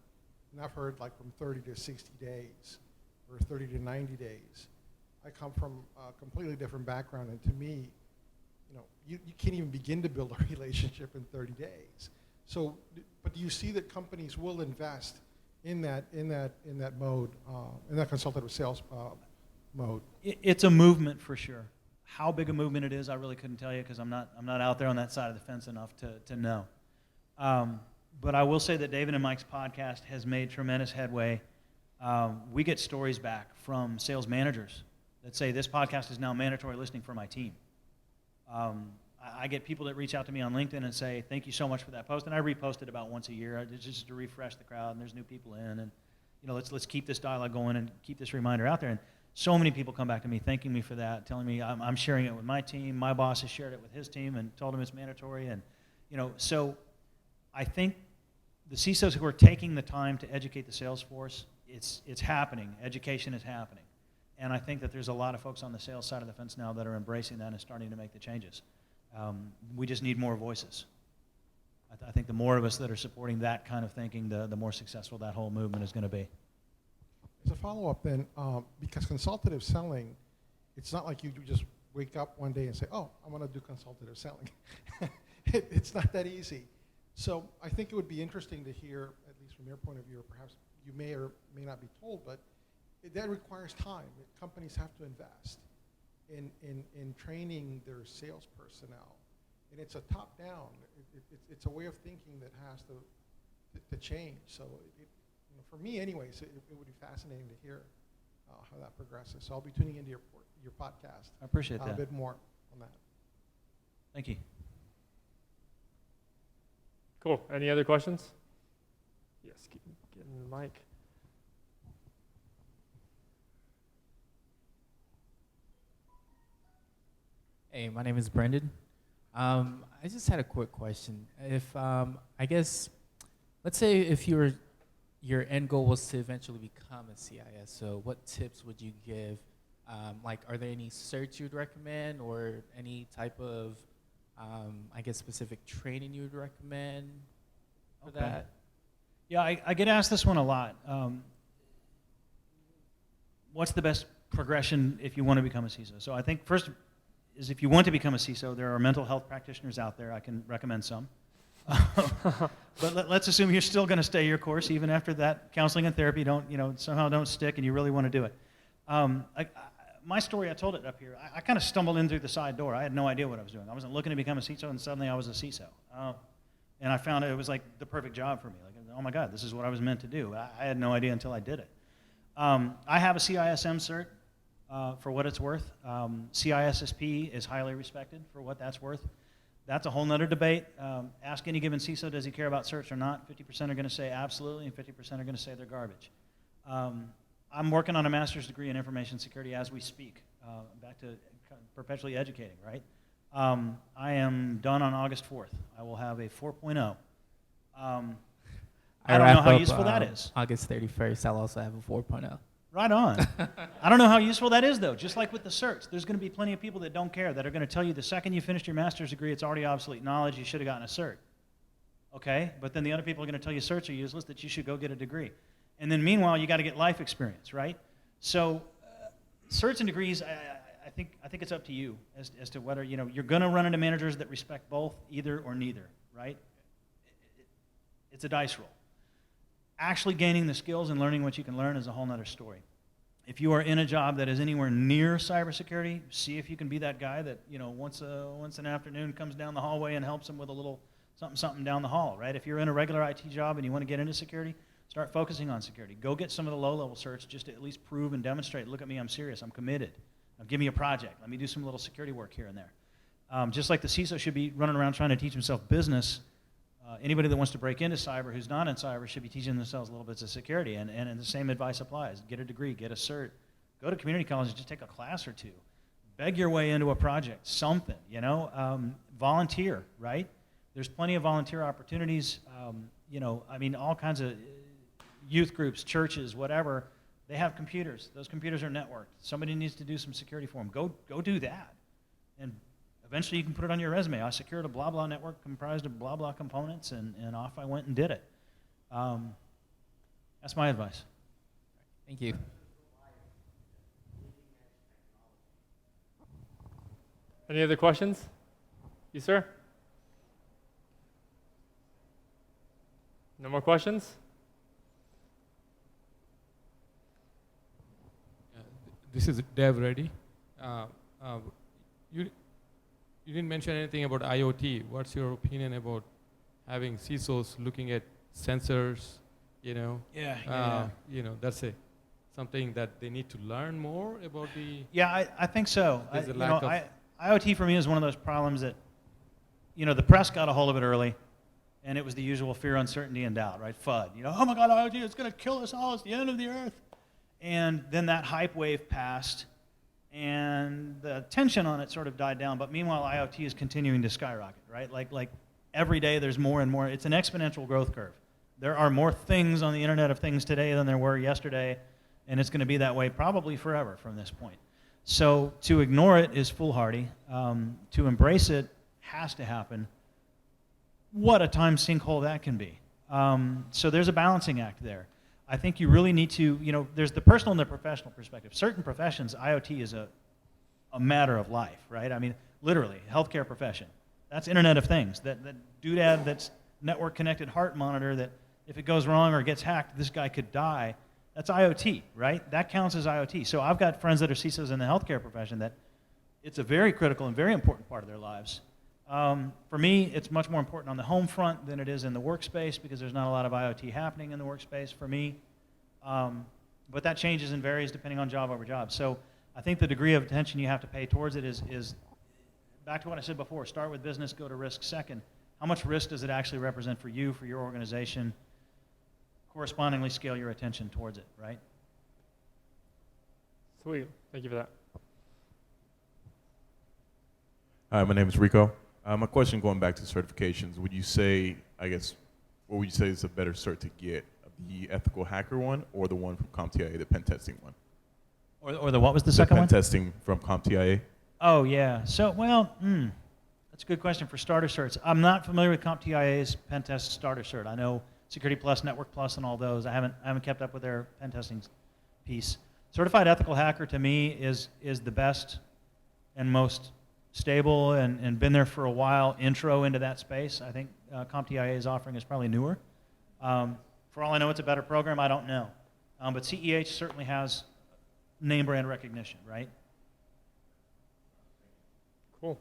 and I've heard like from 30 to 60 days or 30 to 90 days. I come from a completely different background, and to me, you can't even begin to build a relationship in 30 days. So, but do you see that companies will invest in that mode, in that consultative sales mode? It's a movement for sure. How big a movement it is, I really couldn't tell you because I'm not out there on that side of the fence enough to know. But I will say that David and Mike's podcast has made tremendous headway. We get stories back from sales managers that say this podcast is now mandatory listening for my team. I get people that reach out to me on LinkedIn and say, thank you so much for that post, and I repost it about once a year just to refresh the crowd, and there's new people in, and let's keep this dialogue going and keep this reminder out there. And So many people come back to me thanking me for that, telling me I'm sharing it with my team. My boss has shared it with his team and told him it's mandatory. And, so I think the CISOs who are taking the time to educate the sales force, it's happening. Education is happening. And I think that there's a lot of folks on the sales side of the fence now that are embracing that and starting to make the changes. We just need more voices. I think the more of us that are supporting that kind of thinking, the more successful that whole movement is going to be. As a follow-up then, because consultative selling, it's not like you just wake up one day and say, oh, I'm going to do consultative selling. It's not that easy. So I think it would be interesting to hear, at least from your point of view, or perhaps you may or may not be told, but that requires time. Companies have to invest in training their sales personnel. And it's a top-down. It's a way of thinking that has to change. So for me anyways, it would be fascinating to hear how that progresses. So I'll be tuning into your podcast. I appreciate that. A bit more on that. Thank you. Cool. Any other questions? Yes, getting the mic. Hey, my name is Brendan. I just had a quick question. If I guess, let's say if your end goal was to eventually become a CISO, what tips would you give? Like, are there any certs you'd recommend, or any type of, I guess, specific training you would recommend for that? Yeah, I get asked this one a lot. What's the best progression if you want to become a CISO? So I think first is if you want to become a CISO, there are mental health practitioners out there. I can recommend some. But let's assume you're still going to stay your course even after that counseling and therapy somehow don't stick and you really want to do it. My story, I told it up here. I kind of stumbled in through the side door. I had no idea what I was doing. I wasn't looking to become a CISO, and suddenly I was a CISO. And I found it was like the perfect job for me. Like, oh my God, this is what I was meant to do. I had no idea until I did it. I have a CISM cert for what it's worth. CISSP is highly respected for what that's worth. That's a whole nother debate. Ask any given CISO, does he care about certs or not? 50% are going to say absolutely, and 50% are going to say they're garbage. I'm working on a master's degree in information security as we speak. Back to perpetually educating, right? I am done on August 4th. I will have a 4.0. I don't know how useful that is. August 31st, I'll also have a 4.0. Right on. I don't know how useful that is, though. Just like with the certs, there's going to be plenty of people that don't care, that are going to tell you the second you finished your master's degree, it's already obsolete knowledge, you should have gotten a cert. Okay? But then the other people are going to tell you certs are useless, that you should go get a degree. And then meanwhile, you got to get life experience, right? So certs and degrees, I think it's up to you as to whether, you're going to run into managers that respect both, either or neither, right? It's a dice roll. Actually gaining the skills and learning what you can learn is a whole other story. If you are in a job that is anywhere near cybersecurity, see if you can be that guy that, once an afternoon comes down the hallway and helps them with a little something down the hall, right? If you're in a regular IT job and you want to get into security, start focusing on security. Go get some of the low-level certs just to at least prove and demonstrate, look at me, I'm serious, I'm committed. Now give me a project. Let me do some little security work here and there. Just like the CISO should be running around trying to teach himself business, anybody that wants to break into cyber who's not in cyber should be teaching themselves a little bits of security, and the same advice applies. Get a degree, get a cert, go to community college and just take a class or two. Beg your way into a project, something, volunteer, right? There's plenty of volunteer opportunities, all kinds of youth groups, churches, whatever. They have computers. Those computers are networked. Somebody needs to do some security for them. Go do that. And eventually you can put it on your resume. I secured a blah blah network comprised of blah blah components, and off I went and did it. That's my advice. Thank you. Any other questions? You, sir? No more questions? This is Dev Reddy. You didn't mention anything about IoT. What's your opinion about having CISOs looking at sensors? That's something that they need to learn more about the. Yeah, I think so. There's a lack of. IoT for me is one of those problems that, the press got a hold of it early, and it was the usual fear, uncertainty, and doubt, right? FUD. Oh my God, IoT is going to kill us all. It's the end of the earth. And then that hype wave passed, and the tension on it sort of died down. But meanwhile, IoT is continuing to skyrocket, right? Like every day there's more and more. It's an exponential growth curve. There are more things on the Internet of Things today than there were yesterday, and it's going to be that way probably forever from this point. So to ignore it is foolhardy. To embrace it has to happen. What a time sinkhole that can be. So there's a balancing act there. I think you really need to, there's the personal and the professional perspective. Certain professions, IoT is a matter of life, right? I mean, literally, healthcare profession. That's Internet of Things. That doodad that's network-connected heart monitor that if it goes wrong or gets hacked, this guy could die. That's IoT, right? That counts as IoT. So I've got friends that are CISOs in the healthcare profession that it's a very critical and very important part of their lives. For me, it's much more important on the home front than it is in the workspace because there's not a lot of IoT happening in the workspace for me. But that changes and varies depending on job over job. So I think the degree of attention you have to pay towards it is back to what I said before, start with business, go to risk second. How much risk does it actually represent for you, for your organization? Correspondingly scale your attention towards it, right? Sweet. Thank you for that. Hi, my name is Rico. My question going back to certifications, would you say, what would you say is a better cert to get? The ethical hacker one or the one from CompTIA, the pen testing one? Or the what was the second one? The pen testing from CompTIA. Oh, yeah. So, that's a good question for starter certs. I'm not familiar with CompTIA's pen test starter cert. I know Security Plus, Network Plus, and all those. I haven't kept up with their pen testing piece. Certified ethical hacker to me is the best and most stable and been there for a while intro into that space. I think CompTIA's offering is probably newer. For all I know, it's a better program. I don't know. But CEH certainly has name brand recognition, right? Cool.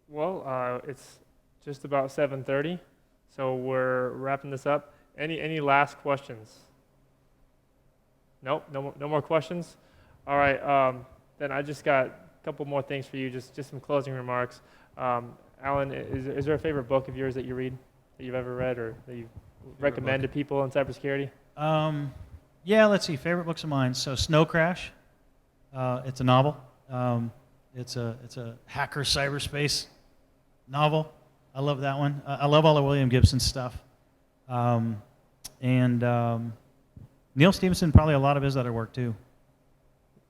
Well, it's just about 7:30, so we're wrapping this up. Any last questions? Nope, no more questions? All right, then I just got a couple more things for you, just some closing remarks. Alan, is there a favorite book of yours that you read, that you've ever read, or that you recommend to people in cybersecurity? Yeah, let's see, favorite books of mine. So Snow Crash, it's a novel. It's a hacker cyberspace novel. I love that one. I love all of William Gibson's stuff. And Neil Stephenson, probably a lot of his other work too.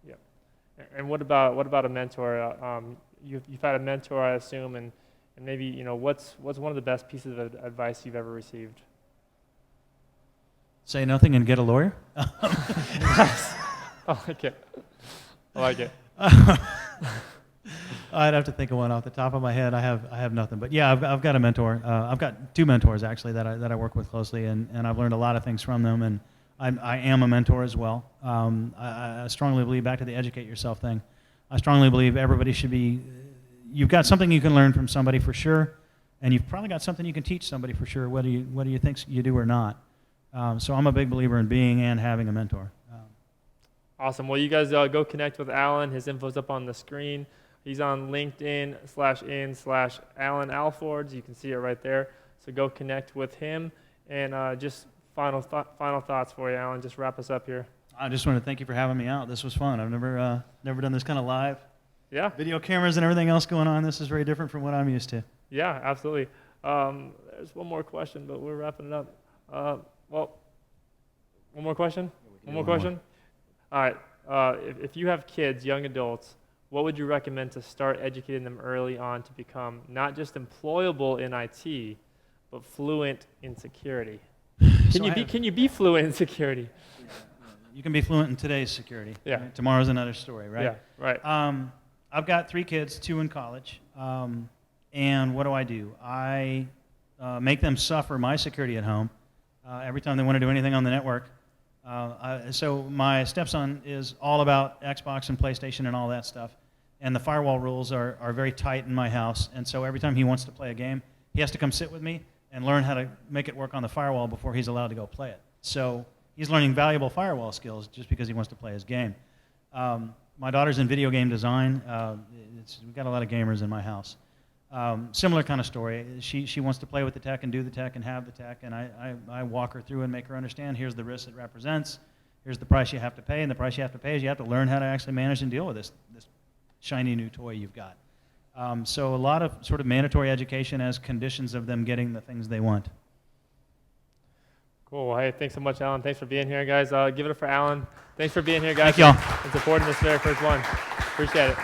Yeah. And what about a mentor? You've had a mentor, I assume, and maybe what's one of the best pieces of advice you've ever received? Say nothing and get a lawyer. I like it. I like it. I'd have to think of one off the top of my head. I have nothing, but yeah, I've got a mentor. I've got two mentors actually that I work with closely, and I've learned a lot of things from them. And I am a mentor as well. I strongly believe, back to the educate yourself thing, I strongly believe everybody should be. You've got something you can learn from somebody for sure, and you've probably got something you can teach somebody for sure, whether you think you do or not. So I'm a big believer in being and having a mentor. Awesome. Well, you guys go connect with Alan. His info's up on the screen. He's on LinkedIn/in/Alan Alfords. You can see it right there. So go connect with him. And just final thoughts for you, Alan. Just wrap us up here. I just want to thank you for having me out. This was fun. I've never done this kind of live. Yeah. Video cameras and everything else going on. This is very different from what I'm used to. Yeah, absolutely. There's one more question, but we're wrapping it up. Well, one more question? One more question? All right. If you have kids, young adults, what would you recommend to start educating them early on to become not just employable in IT, but fluent in security? Can you be fluent in security? You can be fluent in today's security. Yeah. Right? Tomorrow's another story, right? Yeah, right. I've got 3 kids, 2 in college. And what do? I make them suffer my security at home every time they want to do anything on the network. So my stepson is all about Xbox and PlayStation and all that stuff. And the firewall rules are very tight in my house. And so every time he wants to play a game, he has to come sit with me and learn how to make it work on the firewall before he's allowed to go play it. So he's learning valuable firewall skills just because he wants to play his game. My daughter's in video game design. We've got a lot of gamers in my house. Similar kind of story. She wants to play with the tech and do the tech and have the tech, and I walk her through and make her understand, here's the risk it represents, Here's the price you have to pay, and the price you have to pay is you have to learn how to actually manage and deal with this shiny new toy you've got. So a lot of sort of mandatory education as conditions of them getting the things they want. Cool. Well, hey, thanks so much, Alan. Thanks for being here, guys. Give it up for Alan. Thanks for being here, guys. Thank y'all. And supporting this very first one. Appreciate it.